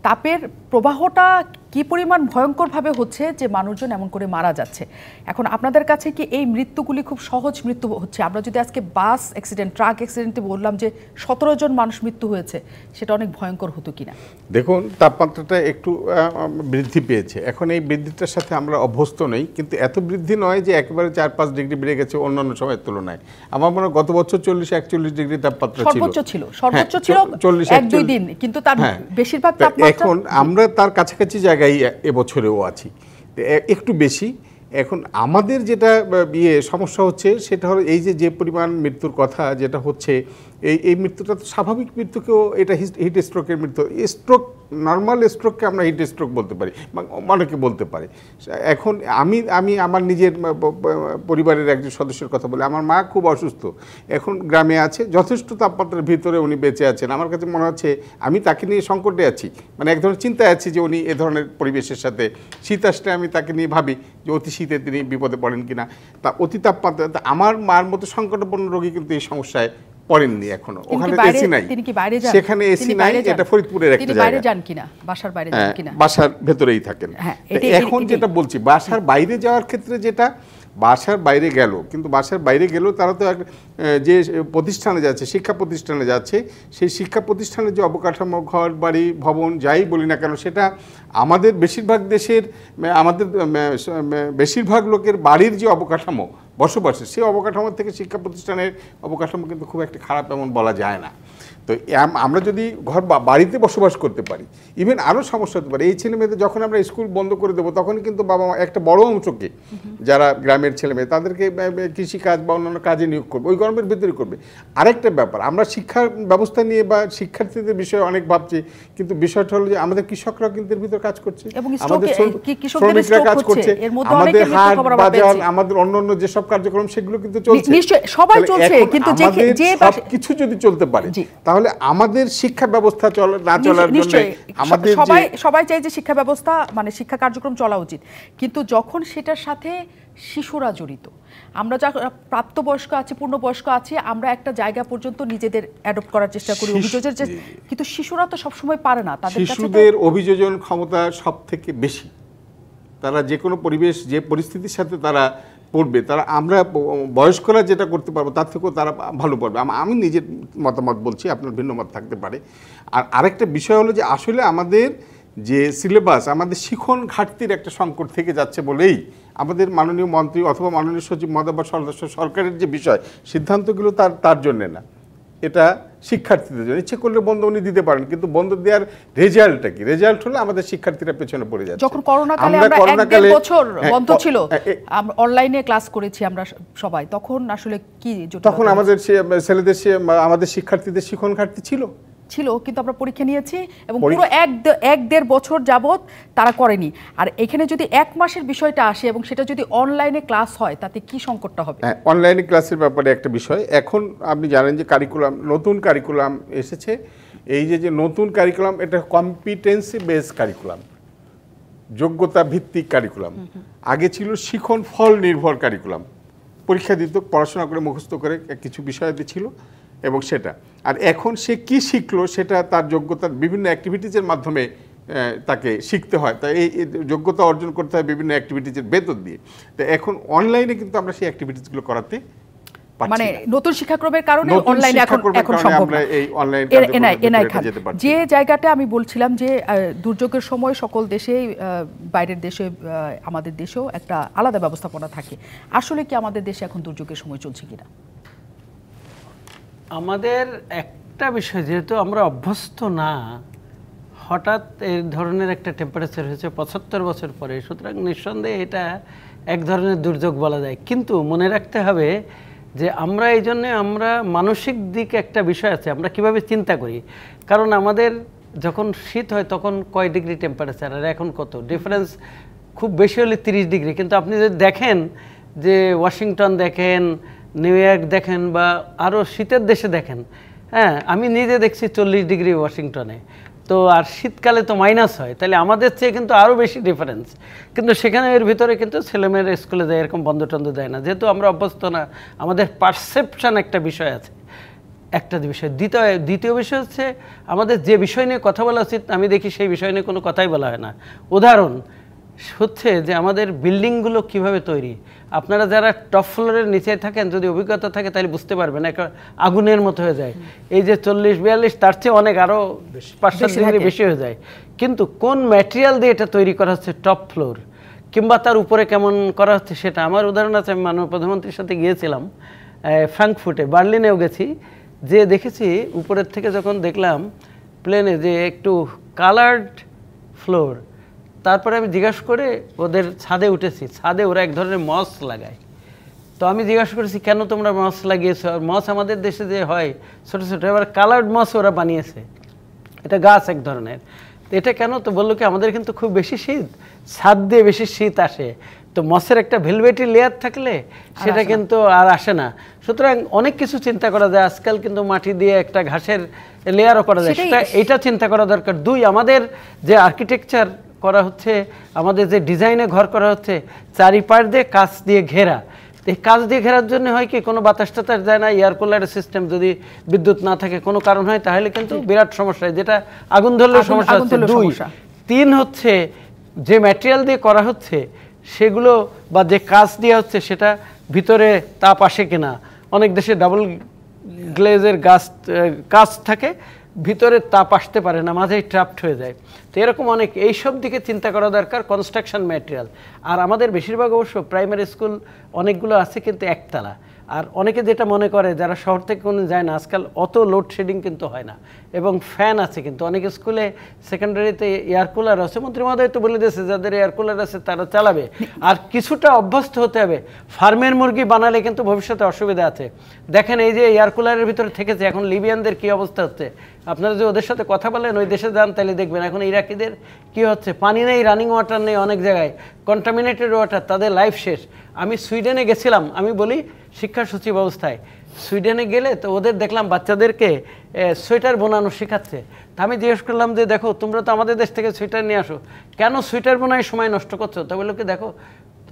তাপের প্রবাহটা কি পরিমাণ ভয়ঙ্করভাবে হচ্ছে যে মানুষজন এমন করে মারা যাচ্ছে। এখন আপনাদের কাছে কি এই মৃত্যুগুলি খুব সহজ মৃত্যু হচ্ছে? আমরা যদি আজকে বাস অ্যাক্সিডেন্ট, ট্রাক অ্যাক্সিডেন্টে বললাম যে 17 জন মানুষ মৃত্যু হয়েছে, সেটা অনেক ভয়ঙ্কর হতো কিনা? দেখুন, তাপমাত্রাটা একটু বৃদ্ধি পেয়েছে। এখন এই বৃদ্ধিটার সাথে আমরা অভ্যস্ত নই, কিন্তু এত বৃদ্ধি নয় যে একেবারে 4-5 ডিগ্রি বেড়ে গেছে অন্যান্য সময়ের তুলনায়। আমার মনে হয় গত বছর 40-41 ডিগ্রি তাপমাত্রা ছিল, সর্বোচ্চ ছিল 1-2 দিন, কিন্তু তার বেশিরভাগ তাপমাত্রা। এখন আমরা তার কাছাকাছি জায়গায় এবছরেও আছি, একটু বেশি। এখন আমাদের যেটা সমস্যা হচ্ছে সেটা হলো এই যে পরিমাণ মৃত্যুর কথা যেটা হচ্ছে, এই মৃত্যুটা তো স্বাভাবিক মৃত্যুকেও, এটা হিট স্ট্রোকের মৃত্যু। স্ট্রোক, নর্মাল স্ট্রোককে আমরা হিট স্ট্রোক বলতে পারি, অনেকে বলতে পারে। এখন আমি আমার নিজের পরিবারের একজন সদস্যের কথা বলি। আমার মা খুব অসুস্থ, এখন গ্রামে আছে, যথেষ্ট তাপমাত্রার ভিতরে উনি বেঁচে আছেন। আমার কাছে মনে হচ্ছে আমি তাকে নিয়ে সংকটে আছি, মানে এক ধরনের চিন্তায় আছি যে উনি এ ধরনের পরিবেশের সাথে, শীত আসলে আমি তাকে নিয়ে ভাবি যে অতি শীতে তিনি বিপদে পড়েন কিনা। তা অতি তাপমাত্রা, আমার মার মতো সংকটাপন্ন রোগী কিন্তু এই সমস্যায় পড়েননি এখনো। ওখানে এসি নাই, সেখানে এসি নাই, এটা ফরিদপুরের একটা জায়গা। বাসার ভেতরেই থাকেন। এখন যেটা বলছি, বাসার বাইরে যাওয়ার ক্ষেত্রে, যেটা বাসার বাইরে গেল, কিন্তু বাসার বাইরে গেলেও তারা তো যে প্রতিষ্ঠানে যাচ্ছে, শিক্ষা প্রতিষ্ঠানে যাচ্ছে, সেই শিক্ষা প্রতিষ্ঠানের যে অবকাঠামো, ঘর বাড়ি ভবন যাই বলি না কেন, সেটা আমাদের বেশিরভাগ দেশের, আমাদের বেশিরভাগ লোকের বাড়ির যে অবকাঠামো বসবাসের, সেই অবকাঠামো থেকে শিক্ষা প্রতিষ্ঠানের অবকাঠামো কিন্তু খুব একটা খারাপ এমন বলা যায় না। তো আমরা যদি ঘর বাড়িতে বসবাস করতে পারি, ইভেন আরও সমস্যা হতে পারে। এই ছেলে মেয়েদের যখন আমরা স্কুল বন্ধ করে দেবো, তখন কিন্তু বাবা মা একটা বড় অংশকে, যারা গ্রামের ছেলে মেয়ে, তাদেরকে কৃষিকাজ বা অন্যান্য কাজে নিয়োগ করবে, ওই গরমের ভিতরে করবে। আরেকটা ব্যাপার, আমরা শিক্ষার ব্যবস্থা নিয়ে বা শিক্ষার্থীদের বিষয়ে অনেক ভাবছি, কিন্তু বিষয়টা হলো যে আমাদের কৃষকরা কিন্তু এর ভিতরে কাজ করছে, আমাদের শ্রমিকরা কাজ করছে, আমাদের হাট বাজার, আমাদের অন্যান্য যেসব কার্যক্রম সেগুলো কিন্তু চলছে, সবাই চলছে। কিন্তু সবকিছু যদি চলতে পারে, তাহলে আমাদের শিক্ষা ব্যবস্থা না চলার জন্য আমাদের সবাই চাই যে শিক্ষা ব্যবস্থা, মানে শিক্ষা কার্যক্রম চলা উচিত, কিন্তু যখন সেটার সাথে শিশুরা জড়িত, আমরা যা প্রাপ্তবয়স্ক আছি, পূর্ণবয়স্ক আছি, আমরা একটা জায়গা পর্যন্ত নিজেদের অ্যাডপ্ট করার চেষ্টা করি, অভিযোজনের, কিন্তু শিশুরা তো সবসময় পারে না। তাদের শিশুদের অভিযোজন ক্ষমতা সব থেকে বেশি। তারা যে কোনো পরিবেশ, যে পরিস্থিতির সাথে তারা পড়বে, তারা, আমরা বয়স্করা যেটা করতে পারবো তার থেকেও তারা ভালো পড়বে। আমি নিজের মতামত বলছি, আপনার ভিন্ন মত থাকতে পারে। আর আরেকটা বিষয় হলো যে আসলে আমাদের যে সিলেবাস, আমাদের শিখন ঘাটতির একটা সংকট থেকে যাচ্ছে বলেই আমাদের মাননীয় মন্ত্রী অথবা মাননীয় সচিব মহোদয় বা সরকারের যে বিষয়, সিদ্ধান্তগুলো তার জন্যে না, এটা শিক্ষার্থীদের জন্য। ইচ্ছে করলে বন্ধ উনি দিতে পারেন, কিন্তু বন্ধ দেওয়ার রেজাল্টটা কি? রেজাল্ট হলো আমাদের শিক্ষার্থীরা পেছনে পড়ে যাচ্ছে। যখন করোনাকালে আমরা 1 বছর বন্ধ ছিল, অনলাইনে ক্লাস করেছি আমরা সবাই, তখন আসলে কি, তখন আমাদের ছেলেদের, আমাদের শিক্ষার্থীদের শিখন ঘাটতি ছিল, কিন্তু আমরা পরীক্ষা নিয়েছি এবং পুরো 1-1.5 বছর যাবত তারা করেনি। আর এখানে যদি 1 মাসের বিষয়টা আসে এবং সেটা যদি অনলাইনে ক্লাস হয়, তাতে কি সংকটটা হবে? অনলাইনে ক্লাসের ব্যাপারে একটা বিষয়, এখন আপনি জানেন যে কারিকুলাম, নতুন কারিকুলাম এসেছে। এই যে নতুন কারিকুলাম, এটা কম্পিটেন্সি বেসড কারিকুলাম। যোগ্যতা ভিত্তিক কারিকুলাম, আগে ছিল শিখন ফল নির্ভর কারিকুলাম, পরীক্ষা দিত, পড়াশোনা করে মুখস্থ করে কিছু বিষয়াদি ছিল এবং সেটা। আর এখন সে কি শিখলো সেটা তার যোগ্যতার বিভিন্ন অ্যাক্টিভিটিজের মাধ্যমে তাকে শিখতে হয়, তাই এই যোগ্যতা অর্জন করতে হয় বিভিন্ন অ্যাক্টিভিটিজের বেতন দিয়ে। তো এখন অনলাইনে কিন্তু আমরা সেই অ্যাক্টিভিটিসগুলো করাতে মানে নতুন শিক্ষাক্রমের কারণে অনলাইনে এখন সম্ভব না। এনআই খান, যে জায়গাটা আমি বলছিলাম যে দুর্যোগের সময় সকল দেশেই, বাইরের দেশে আমাদের দেশেও একটা আলাদা ব্যবস্থাপনা থাকে, আসলে কি আমাদের দেশে এখন দুর্যোগের সময় চলছে কিনা? আমাদের একটা বিষয়, যেহেতু আমরা অভ্যস্ত না, হঠাৎ এই ধরনের একটা টেম্পারেচার হয়েছে 75 বছর পরে, সুতরাং নিঃসন্দেহে এটা এক ধরনের দুর্যোগ বলা যায়। কিন্তু মনে রাখতে হবে যে আমরা এই জন্যে আমরা মানসিক দিক একটা বিষয় আছে, আমরা কিভাবে চিন্তা করি। কারণ আমাদের যখন শীত হয় তখন কয় ডিগ্রি টেম্পারেচার, আর এখন কত ডিফারেন্স, খুব বেশি হলে 30 ডিগ্রি। কিন্তু আপনি যদি দেখেন যে ওয়াশিংটন দেখেন, নিউ ইয়র্ক দেখেন, বা আরও শীতের দেশে দেখেন, হ্যাঁ আমি নিজে দেখছি 40 ডিগ্রি ওয়াশিংটনে, তো আর শীতকালে তো মাইনাস হয়, তাহলে আমাদের চেয়ে কিন্তু আরও বেশি ডিফারেন্স। কিন্তু সেখানে এর ভিতরে কিন্তু ছেলেমেয়েরা স্কুলে যায়, এরকম বন্ধ টন্ধ দেয় না, যেহেতু আমরা অভ্যস্ত না। আমাদের পারসেপশান একটা বিষয় আছে, একটা বিষয়। দ্বিতীয় বিষয় হচ্ছে আমাদের যে বিষয় নিয়ে কথা বলা উচিত, আমি দেখি সেই বিষয় নিয়ে কোনো কথাই বলা হয় না। উদাহরণ হচ্ছে যে আমাদের বিল্ডিংগুলো কিভাবে তৈরি, আপনারা যারা টপ ফ্লোরের নিচে থাকেন, যদি অভিজ্ঞতা থাকে তাহলে বুঝতে পারবেন, একটা আগুনের মতো হয়ে যায়। এই যে 40-42, তার চেয়ে অনেক আরও 5-7 ডিগ্রি বেশি হয়ে যায়। কিন্তু কোন ম্যাটেরিয়াল দিয়ে এটা তৈরি করা হচ্ছে, টপ ফ্লোর কিংবা তার উপরে কেমন করা হচ্ছে সেটা। আমার উদাহরণ আছে, আমি মাননীয় প্রধানমন্ত্রীর সাথে গিয়েছিলাম ফ্রাঙ্কফুর্টে, বার্লিনেও গেছি, যে দেখেছি উপরের থেকে যখন দেখলাম প্লেনে যে একটু কালার্ড ফ্লোর, তারপরে আমি জিজ্ঞাসা করে ওদের ছাদে উঠেছি, ছাদে ওরা এক ধরনের মস লাগায়। তো আমি জিজ্ঞাসা করেছি কেন তোমরা মস লাগিয়েছো? আর মস আমাদের দেশে যে হয় ছোটো ছোটো, এবার কালার্ড মস ওরা বানিয়েছে, এটা গাছ এক ধরনের। এটা কেন? তো বললো কি আমাদের কিন্তু খুব বেশি শীত, ছাদ দিয়ে বেশি শীত আসে, তো মসের একটা ভেলভেটি লেয়ার থাকলে সেটা কিন্তু আর আসে না। সুতরাং অনেক কিছু চিন্তা করা যায়। আজকাল কিন্তু মাটি দিয়ে একটা ঘাসের লেয়ারও করা যায়, সেটা এটা চিন্তা করা দরকার। দুই, আমাদের যে আর্কিটেকচার করা হচ্ছে, আমাদের যে ডিজাইনে ঘর করা হচ্ছে, চারিপাশ দিয়ে কাঁচ দিয়ে ঘেরা। এই কাঁচ দিয়ে ঘেরার জন্য হয় কি, কোনো বাতাস টাতাস যায় না, এয়ার কুলারের সিস্টেম যদি বিদ্যুৎ না থাকে কোনো কারণ হয়, তাহলে কিন্তু বিরাট সমস্যা হয়, যেটা আগুন ধরলেও সমস্যা হচ্ছে। 2, 3 হচ্ছে যে ম্যাটেরিয়াল দিয়ে করা হচ্ছে সেগুলো, বা যে কাঁচ দেওয়া হচ্ছে সেটা ভিতরে তাপ আসে কিনা। অনেক দেশে ডাবল গ্লেজের কাঁচ থাকে, ভিতরে তাপ আসতে পারে না, মাঝেই ট্র্যাপড হয়ে যায়। তো এরকম অনেক এইসব দিকে চিন্তা করা দরকার, কনস্ট্রাকশন ম্যাটেরিয়াল। আর আমাদের বেশিরভাগ অবশ্য প্রাইমারি স্কুল অনেকগুলো আছে কিন্তু একতলা। আর অনেকে যেটা মনে করে যারা শহর থেকে কোনো যায় না, আজকাল অত লোডশেডিং কিন্তু হয় না, এবং ফ্যান আছে কিন্তু অনেক স্কুলে। সেকেন্ডারিতে এয়ার কুলার আছে, মন্ত্রী মহোদয় তো বলে দিয়েছে যাদের এয়ার কুলার আছে তারা চালাবে। আর কিছুটা অভ্যস্ত হতে হবে, ফার্মের মুরগি বানালে কিন্তু ভবিষ্যতে অসুবিধা আছে। দেখেন এই যে এয়ার কুলারের ভিতরে থেকেছে, এখন লিবিয়ানদের কী অবস্থা হচ্ছে, আপনারা যে ওদের সাথে কথা বলেন, ওই দেশে যান তাহলে দেখবেন এখন ইরাকিদের কী হচ্ছে, পানি নেই, রানিং ওয়াটার নেই, অনেক জায়গায় কন্টামিনেটেড ওয়াটার, তাদের লাইফ শেষ। আমি সুইডেনে গেছিলাম, আমি বলি শিক্ষা সচিব অবস্থায়, সুইডেনে গেলে তো ওদের দেখলাম বাচ্চাদেরকে সোয়েটার বোনানো শেখাচ্ছে। তা আমি জিজ্ঞেস করলাম যে দেখো তোমরা তো আমাদের দেশ থেকে সোয়েটার নিয়ে আসো, কেন সোয়েটার বোনায় সময় নষ্ট করছো? তা বললো কি দেখো,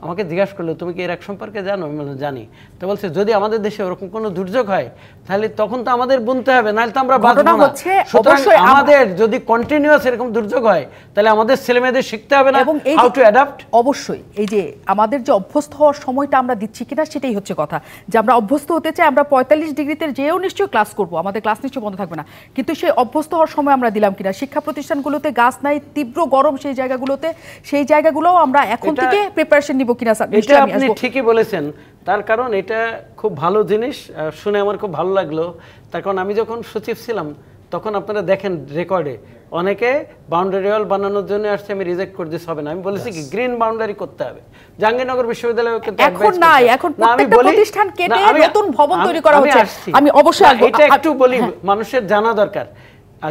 আমাকে জিজ্ঞাসা করলো তুমি কি ইরাক সম্পর্কে জানো? আমি বললাম জানি। তো বলছে যদি আমাদের দেশে ওরকম কোনো দুর্যোগ হয় তাহলে তখন তো আমাদের বুনতে হবে, নাহলে তো আমরা বাঁচবো না। সুতরাং আমাদের যদি কন্টিনিউয়াস এরকম দুর্যোগ হয় তাহলে আমাদের ছেলেমেয়েদের শিখতে হবে না হাউ টু অ্যাডাপ্ট। অবশ্যই এই যে আমাদের যে অভ্যস্ত হওয়ার সময়টা আমরা দিচ্ছি কিনা সেটাই হচ্ছে কথা, যে আমরা অভ্যস্ত হতে চাই। আমরা 45 ডিগ্রিতে যেও নিশ্চয়ই ক্লাস করবো, আমাদের ক্লাস নিশ্চয়ই বন্ধ থাকবে না, কিন্তু সেই অভ্যস্ত হওয়ার সময় আমরা দিলাম কিনা। শিক্ষা প্রতিষ্ঠানগুলোতে গাছ নাই, তীব্র গরম সেই জায়গাগুলোতে, সেই জায়গাগুলোও আমরা এখন থেকে প্রিপারেশন নিব কিনা। এটা আপনি ঠিকই বলেছেন, তার কারণ এটা খুব ভালো জিনিস, শুনে আমার খুব ভালো লাগলো। তার কারণ আমি যখন সচিব ছিলাম তখন আপনারা দেখেন রেকর্ডে অনেকে বাউন্ডারি ওয়াল বানানোর জন্য আসছে, আমি রিজেক্ট করে দিতে হবে না, আমি বলেছি কি গ্রিন বাউন্ডারি করতে হবে। জাহাঙ্গীরনগর বিশ্ববিদ্যালয়ে কিন্তু এখন নাই, এখন প্রত্যেকটা প্রতিষ্ঠান কেটে নতুন ভবন তৈরি করা হচ্ছে। আমি অবশ্যই এটা একটু বলি, মানুষের জানা দরকার।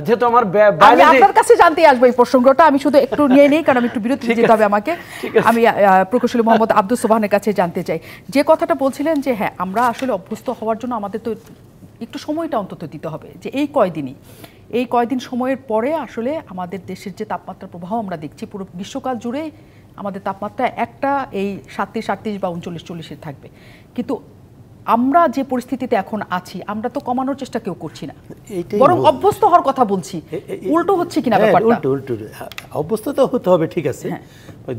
যেহেতু আমার আমি আপনার কাছে জানতে আসবো এই প্রসঙ্গটা, আমি শুধু একটু নিয়ে নেই কারণ আমি একটু বিরতি দিতে হবে আমাকে। আমি প্রকৌশলী মোহাম্মদ আব্দুস সোবহানের কাছে জানতে চাই, যে কথাটা বলছিলেন যে হ্যাঁ আমরা আসলে অভ্যস্ত হওয়ার জন্য আমাদের তো একটু সময়টা অন্তত দিতে হবে যে এই কয়দিন সময়ের পরে আসলে আমাদের দেশের যে তাপমাত্রা প্রবাহ আমরা দেখছি পুরো গ্রীষ্মকাল জুড়ে আমাদের তাপমাত্রা একটা এই 37 বা 39-40 থাকবে, কিন্তু আমরা যে পরিস্থিতিতে এখন আছি আমরা তো কমানোর চেষ্টা কেউ করছি না, বরং অভ্যস্ত হওয়ার কথা বলছি। উল্টো হচ্ছে কিনা ব্যাপারটা? উল্টো অভ্যস্ত তো হতে হবে, ঠিক আছে।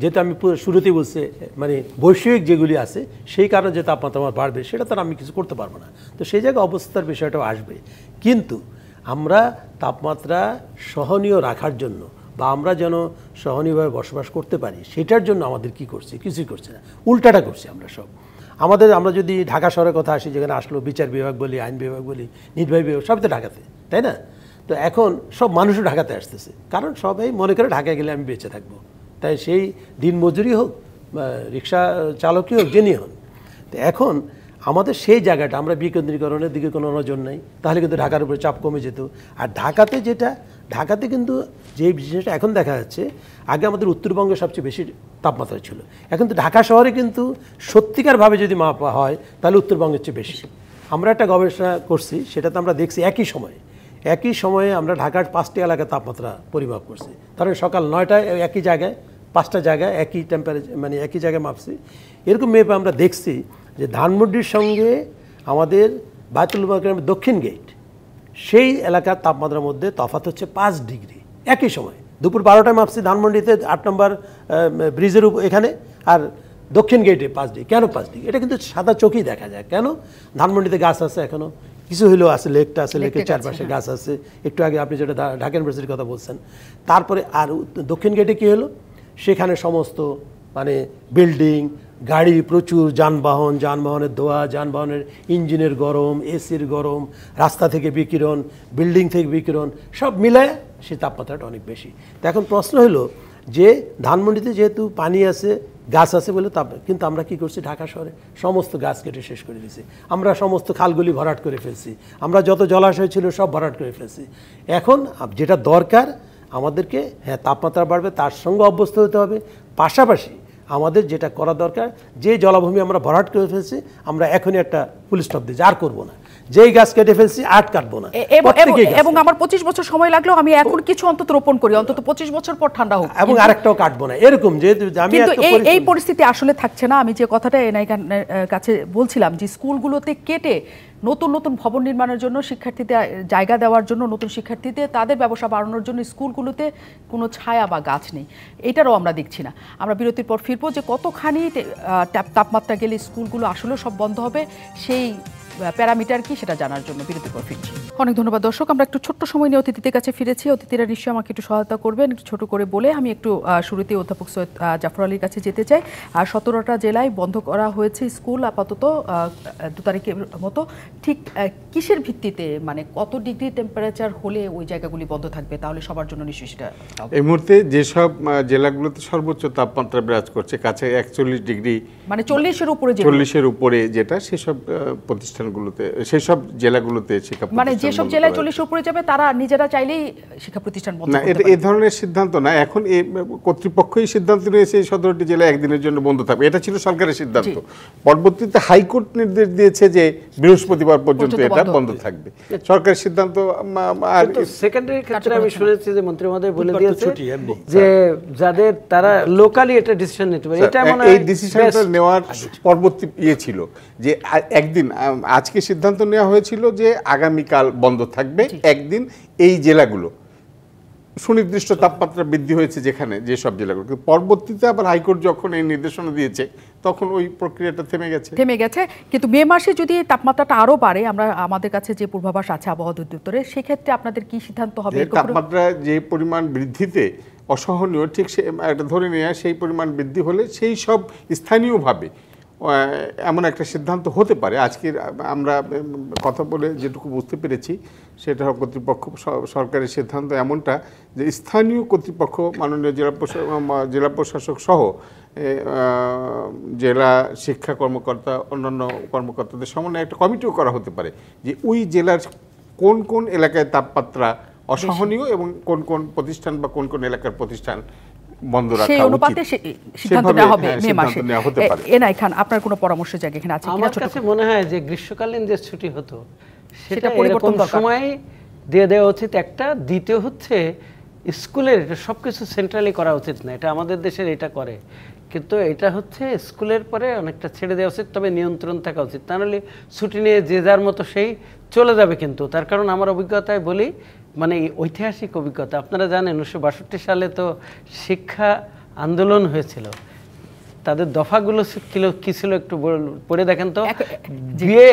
যেটা আমি শুরুতেই বলছি, মানে বৈষয়িক যেগুলি আছে সেই কারণে যে তাপমাত্রা আমার বাড়বে সেটা তো আমি কিছু করতে পারবো না, তো সেই জায়গায় অবস্থার বিষয়টাও আসবে। কিন্তু আমরা তাপমাত্রা সহনীয় রাখার জন্য বা আমরা যেন সহনীয়ভাবে বসবাস করতে পারি সেটার জন্য আমাদের কি করছি? কিছুই করছে না, উল্টাটা করছি আমরা সব। আমরা যদি ঢাকা শহরের কথা আসি, যেখানে আসলো বিচার বিভাগ বলি, আইন বিভাগ বলি, নির্বাহী বিভাগ, সব তো ঢাকাতে, তাই না? তো এখন সব মানুষও ঢাকাতে আসতেছে, কারণ সবাই মনে করে ঢাকায় গেলে আমি বেঁচে থাকবো। তাই সেই দিন মজুরি হোক, রিক্সা চালকই হোক, যিনি হন। তো এখন আমাদের সেই জায়গাটা, আমরা বিকেন্দ্রীকরণের দিকে কোনো নজর নাই, তাহলে কিন্তু ঢাকার উপরে চাপ কমে যেত। আর ঢাকাতে কিন্তু যে জিনিসটা এখন দেখা যাচ্ছে, আগে আমাদের উত্তরবঙ্গে সবচেয়ে বেশি তাপমাত্রা ছিল, এখন তো ঢাকা শহরে কিন্তু সত্যিকারভাবে যদি মাপা হয় তাহলে উত্তরবঙ্গের চেয়ে বেশি। আমরা একটা গবেষণা করছি, সেটাতে আমরা দেখছি একই সময়ে আমরা ঢাকার 5টি এলাকার তাপমাত্রা পরিমাপ করছি। কারণ সকাল 9টায় একই জায়গায়, 5টা জায়গায় একই টেম্পারেচার, মানে একই জায়গায় মাপছি। এরকম মেপে আমরা দেখছি যে ধানমন্ডির সঙ্গে আমাদের বায়তুল মোকাররমের দক্ষিণ গেট, সেই এলাকার তাপমাত্রার মধ্যে তফাৎ হচ্ছে 5 ডিগ্রি একই সময়। দুপুর 12টায় মাপছি ধানমন্ডিতে 8 নম্বর ব্রিজের এখানে, আর দক্ষিণ গেটে 5 ডিগ্রি। কেন 5 ডিগ্রি? এটা কিন্তু সাদা চোখেই দেখা যায়। কেন? ধানমন্ডিতে গাছ আছে, এখনও কিছু হলেও আছে, লেকটা আছে, লেকের চারপাশে গাছ আছে। একটু আগে আপনি যেটা ঢাকা ইউনিভার্সিটির কথা বলছেন। তারপরে আর দক্ষিণ গেটে কী হলো? সেখানে সমস্ত মানে বিল্ডিং, গাড়ি, প্রচুর যানবাহনের ধোঁয়া, যানবাহনের ইঞ্জিনের গরম, এসির গরম, রাস্তা থেকে বিকিরণ, বিল্ডিং থেকে বিকিরণ, সব মিলায় সেই তাপমাত্রাটা অনেক বেশি। তো এখন প্রশ্ন হলো যে ধানমন্ডিতে যেহেতু পানি আছে, গাছ আছে বলে কিন্তু আমরা কি করছি? ঢাকা শহরে সমস্ত গাছ কেটে শেষ করে দিয়েছি। আমরা সমস্ত খালগুলি ভরাট করে ফেলছি, আমরা যত জলাশয় ছিল সব ভরাট করে ফেলছি। এখন যেটা দরকার আমাদেরকে, হ্যাঁ তাপমাত্রা বাড়বে, তার সঙ্গে অভ্যস্ত হতে হবে। পাশাপাশি আমাদের যেটা করা দরকার, যে জলাভূমি আমরা ভরাট করে ফেলছি আমরা এখনই একটা ফুল স্টপ দিই, আর করবো না। যেই গাছ কেটে ফেলছি আর কাটবো না। এবং আমার 25 বছর সময় লাগলেও আমি এখন কিছু অন্তত রোপণ করি, অন্তত 25 বছর পর ঠান্ডা হোক, এবং আরেকটাও কাটবো না, এরকম। যেহেতু আমি এই পরিস্থিতি আসলে থাকছে না। আমি যে কথাটা এনআই কাছে বলছিলাম যে স্কুলগুলোতে কেটে নতুন নতুন ভবন নির্মাণের জন্য, শিক্ষার্থীদের জায়গা দেওয়ার জন্য, নতুন শিক্ষার্থীদের তাদের ব্যবসা বাড়ানোর জন্য স্কুলগুলোতে কোনো ছায়া বা গাছ নেই, এটারও আমরা দেখছি না। আমরা বিরতির পর ফিরবো যে কতখানি তাপমাত্রা গেলে স্কুলগুলো আসলে সব বন্ধ হবে, সেই প্যারামিটার কি সেটা জানার জন্য বিরতির পর ফিরছি। অনেক ধন্যবাদ দর্শক। আমরা একটু ছোট্ট সময় নিয়ে অতিথিদের কাছে ফিরেছি। অতিথিরা নিশ্চয়ই আমাকে একটু সহায়তা করবেন। একটু ছোট করে বলে আমি একটু শুরুতে অধ্যাপক সৈয়দ জাফর আলীর কাছে যেতে চাই। আর 17টা জেলায় বন্ধ করা হয়েছে স্কুল আপাতত 2 তারিখের মতো। ঠিক কিসের ভিত্তিতে, মানে কত ডিগ্রি টেম্পারেচার হলে ওই জায়গাগুলি বন্ধ থাকবে? তাহলে সবার জন্য নিশ্চয়ই সেটা এই মুহূর্তে যেসব জেলাগুলোতে সর্বোচ্চ তাপমাত্রা বিরাজ করছে, কাছে 41 ডিগ্রি, মানে 40-এর উপরে, 40-এর উপরে যেটা, সেসব প্রতিষ্ঠানগুলোতে, সেসব জেলাগুলোতে শিক্ষা প্রতিষ্ঠান, মানে যেসব জেলায় 40-এর উপরে যাবে তারা নিজেরা চাইলেই শিক্ষা প্রতিষ্ঠান বন্ধ করতে পারে। না, এই ধরনের সিদ্ধান্ত না, এখন এই কর্তৃপক্ষই সিদ্ধান্ত নিয়েছে 17টি জেলা একদিনের জন্য বন্ধ থাকবে। এটা ছিল সরকারের সিদ্ধান্ত। পরবর্তীতে হাইকোর্ট নির্দেশ দিয়েছে যে বৃহস্পতিবার পর্যন্ত এটা বন্ধ থাকবে। সরকারের সিদ্ধান্ত। আর সেকেন্ডারি ক্ষেত্রে আমি শুনেছি যে মন্ত্রী মহোদয় বলে দিয়েছে যে যাদের তারা লোকালি এটা ডিসিশন নিতে পারে। এটা মানে এই ডিসিশনটা নেওয়ার পরবর্তী ছিল যে একদিন, আজকে সিদ্ধান্ত নেওয়া হয়েছিল যে আগামীকাল বন্ধ থাকবে একদিন এই জেলাগুলো, সুনির্দিষ্ট তাপমাত্রা বৃদ্ধি হয়েছে যেখানে, যেসব জেলাগুলো। পরবর্তীতে আবার হাইকোর্ট যখন এই নির্দেশনা দিয়েছে তখন ওই প্রক্রিয়াটা থেমে গেছে। কিন্তু মে মাসে যদি তাপমাত্রাটা আরো বাড়ে, আমাদের কাছে যে পূর্বাভাস আছে আবহাওয়া অধিদপ্তরের, সেক্ষেত্রে আপনাদের কি সিদ্ধান্ত হবে? তাপমাত্রা যে পরিমাণ বৃদ্ধিতে অসহনীয়, ঠিক সে একটা ধরে নেওয়া, সেই পরিমাণ বৃদ্ধি হলে সেই সব স্থানীয়ভাবে এমন একটা সিদ্ধান্ত হতে পারে। আজকে আমরা কথা বলে যেটুকু বুঝতে পেরেছি সেটা কর্তৃপক্ষ, সরকারের সিদ্ধান্ত এমনটা যে স্থানীয় কর্তৃপক্ষ, মাননীয় জেলা প্রশাসক সহ জেলা শিক্ষা কর্মকর্তা, অন্যান্য কর্মকর্তাদের সমন্বয়ে একটা কমিটিও করা হতে পারে যে ওই জেলার কোন কোন এলাকায় তাপমাত্রা অসহনীয় এবং কোন কোন প্রতিষ্ঠান বা কোন কোন এলাকার প্রতিষ্ঠান বন্ধ রাখা উচিত, সেই অনুপাতে সিদ্ধান্ত নেওয়া হবে মে মাসে। এনআই খান, আপনার কোনো পরামর্শ জায়গা এখানে আছে কিনা? আমার কাছে মনে হয় যে গ্রীষ্মকালীন যে ছুটি হতো সেটা পরিবর্তন এরকম দরকার। সময় দিয়ে দেওয়া উচিত একটা। দ্বিতীয় হচ্ছে স্কুলের এটা সব কিছু সেন্ট্রালি করা উচিত না, এটা আমাদের দেশের এটা করে, কিন্তু এটা হচ্ছে স্কুলের পরে অনেকটা ছেড়ে দেওয়া উচিত, তবে নিয়ন্ত্রণ থাকা উচিত, তা নাহলে ছুটি নিয়ে যে যার মতো সেই চলে যাবে। কিন্তু তার কারণ আমার অভিজ্ঞতায় বলি, মানে ঐতিহাসিক অভিজ্ঞতা, আপনারা জানেন 1962 সালে তো শিক্ষা আন্দোলন হয়েছিল, তাদের দফাগুলো কি ছিল একটু পড়ে দেখেন তো। বিয়ে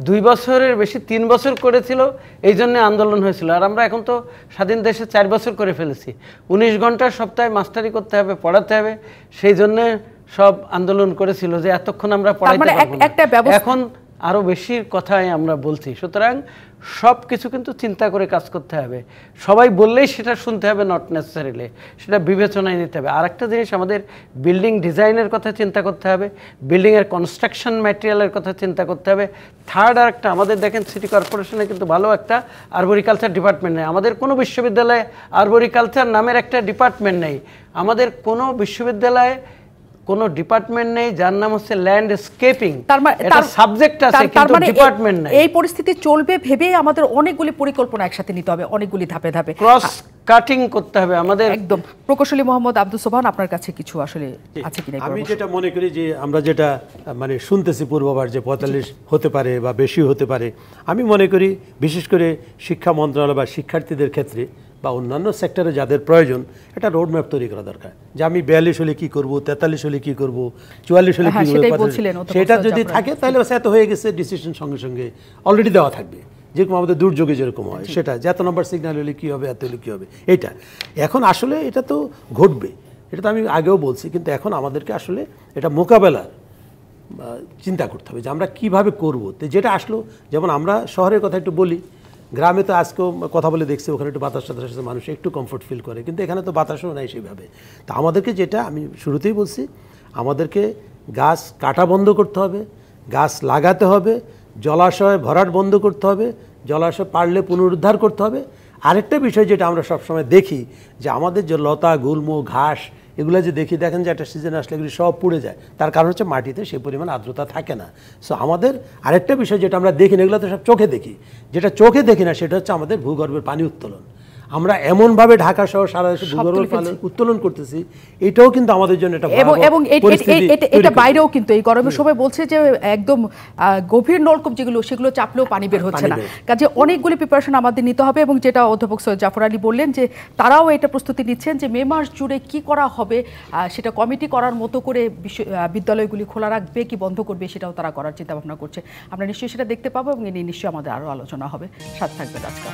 2 বছরের বেশি 3 বছর করেছিল, এই জন্য আন্দোলন হয়েছিল। আর আমরা এখন তো স্বাধীন দেশে 4 বছর করে ফেলেছি। 19 ঘন্টা সপ্তাহে মাস্টারি করতে হবে, পড়াতে হবে, সেই জন্য সব আন্দোলন করেছিল যে এতক্ষণ আমরা পড়াইতে পারবো না। এখন আরো বেশি কথাই আমরা বলছি। সুতরাং সব কিছু কিন্তু চিন্তা করে কাজ করতে হবে, সবাই বললেই সেটা শুনতে হবে নট নেসেসারিলি, সেটা বিবেচনায় নিতে হবে। আর একটা জিনিস, আমাদের বিল্ডিং ডিজাইনের কথা চিন্তা করতে হবে, বিল্ডিংয়ের কনস্ট্রাকশন ম্যাটেরিয়ালের কথা চিন্তা করতে হবে। থার্ড আর একটা, আমাদের দেখেন সিটি কর্পোরেশনে কিন্তু ভালো একটা আরবোরিকালচার ডিপার্টমেন্ট নেই, আমাদের কোনো বিশ্ববিদ্যালয়ে আরবোরিকালচার নামের একটা ডিপার্টমেন্ট নেই, আমাদের কোনো বিশ্ববিদ্যালয়ে কোনো ডিপার্টমেন্ট নেই যার নাম হচ্ছে ল্যান্ডস্কেপিং। এটা সাবজেক্ট আছে কিন্তু ডিপার্টমেন্ট নাই। এই পরিস্থিতি চলবে ভেবে আমাদের অনেকগুলি পরিকল্পনা একসাথে নিতে হবে, অনেকগুলি ধাপে ধাপে ক্রস কাটিং করতে হবে আমাদের। একদম। প্রকৌশলী মোহাম্মদ আব্দুস সোবহান, আপনার কাছে কিছু আসলে আছে কিনা? আমি যেটা মনে করি যে আমরা যেটা মানে শুনতেছি পূর্ববার যে 45 হতে পারে বা বেশি হতে পারে, আমি মনে করি বিশেষ করে শিক্ষা মন্ত্রণালয় বা শিক্ষার্থীদের ক্ষেত্রে বা অন্যান্য সেক্টরে যাদের প্রয়োজন, একটা রোড ম্যাপ তৈরি করা দরকার যে আমি 42 হলে কী করবো, 43 হলে কী করবো, 44 হলে কী করবো। সেটা যদি থাকে তাহলে এত হয়ে গেছে, ডিসিশন সঙ্গে সঙ্গে অলরেডি দেওয়া থাকবে, যেরকম আমাদের দুর্যোগে যেরকম হয় সেটা, যে এত নম্বর সিগন্যাল হলে কী হবে, এত হলে কী হবে। এইটা এখন আসলে এটা তো ঘটবে, এটা তো আমি আগেও বলছি, কিন্তু এখন আমাদেরকে আসলে এটা মোকাবেলার চিন্তা করতে হবে যে আমরা কীভাবে করবো। তো যেটা আসলো, যেমন আমরা শহরের কথা একটু বলি, গ্রামে তো আজকেও কথা বলে দেখছি, ওখানে একটু বাতাস টাতাস আসে, মানুষ একটু কমফোর্ট ফিল করে, কিন্তু এখানে তো বাতাসও নাই সেইভাবে। তা আমাদেরকে, যেটা আমি শুরুতেই বলছি, আমাদেরকে গাছ কাটা বন্ধ করতে হবে, গাছ লাগাতে হবে, জলাশয় ভরাট বন্ধ করতে হবে, জলাশয় পারলে পুনরুদ্ধার করতে হবে। আরেকটা বিষয় যেটা আমরা সবসময় দেখি, যে আমাদের যে লতা গুল্ম ঘাস এগুলো যে দেখেন যে একটা সিজন আসলে এগুলি সব পুড়ে যায়, তার কারণ হচ্ছে মাটিতে সেই পরিমাণ আর্দ্রতা থাকে না। সো আমাদের আরেকটা বিষয় যেটা আমরা দেখি না, এগুলো তো সব চোখে দেখি, যেটা চোখে দেখি না সেটা হচ্ছে আমাদের ভূগর্ভের পানি উত্তোলন। আমরা এমনভাবে ঢাকা সহ সারা দেশে ভূগর্ভের পানি উত্তোলন করতেছি, এটাও কিন্তু আমাদের জন্য একটা এবং এটা বাইরেও কিন্তু এই গরমের সময় বলছে যে একদম গভীর নলকূপ যেগুলো, সেগুলো চাপলেও পানি বের হচ্ছে না। কাজে অনেকগুলি প্রিপারেশন আমাদের নিতে হবে, এবং যেটা অধ্যাপক সৈয়দ জাফর আলী বললেন যে তারাও এটা প্রস্তুতি নিচ্ছেন যে মে মাস জুড়ে কি করা হবে, সেটা কমিটি করার মতো করে বিদ্যালয়গুলি খোলা রাখবে কি বন্ধ করবে, সেটাও তারা করার চিন্তা ভাবনা করছে। আমরা নিশ্চয়ই সেটা দেখতে পাবো, এবং এ নিয়ে নিশ্চয়ই আমাদের আরও আলোচনা হবে। সাথে থাকবে আজকে।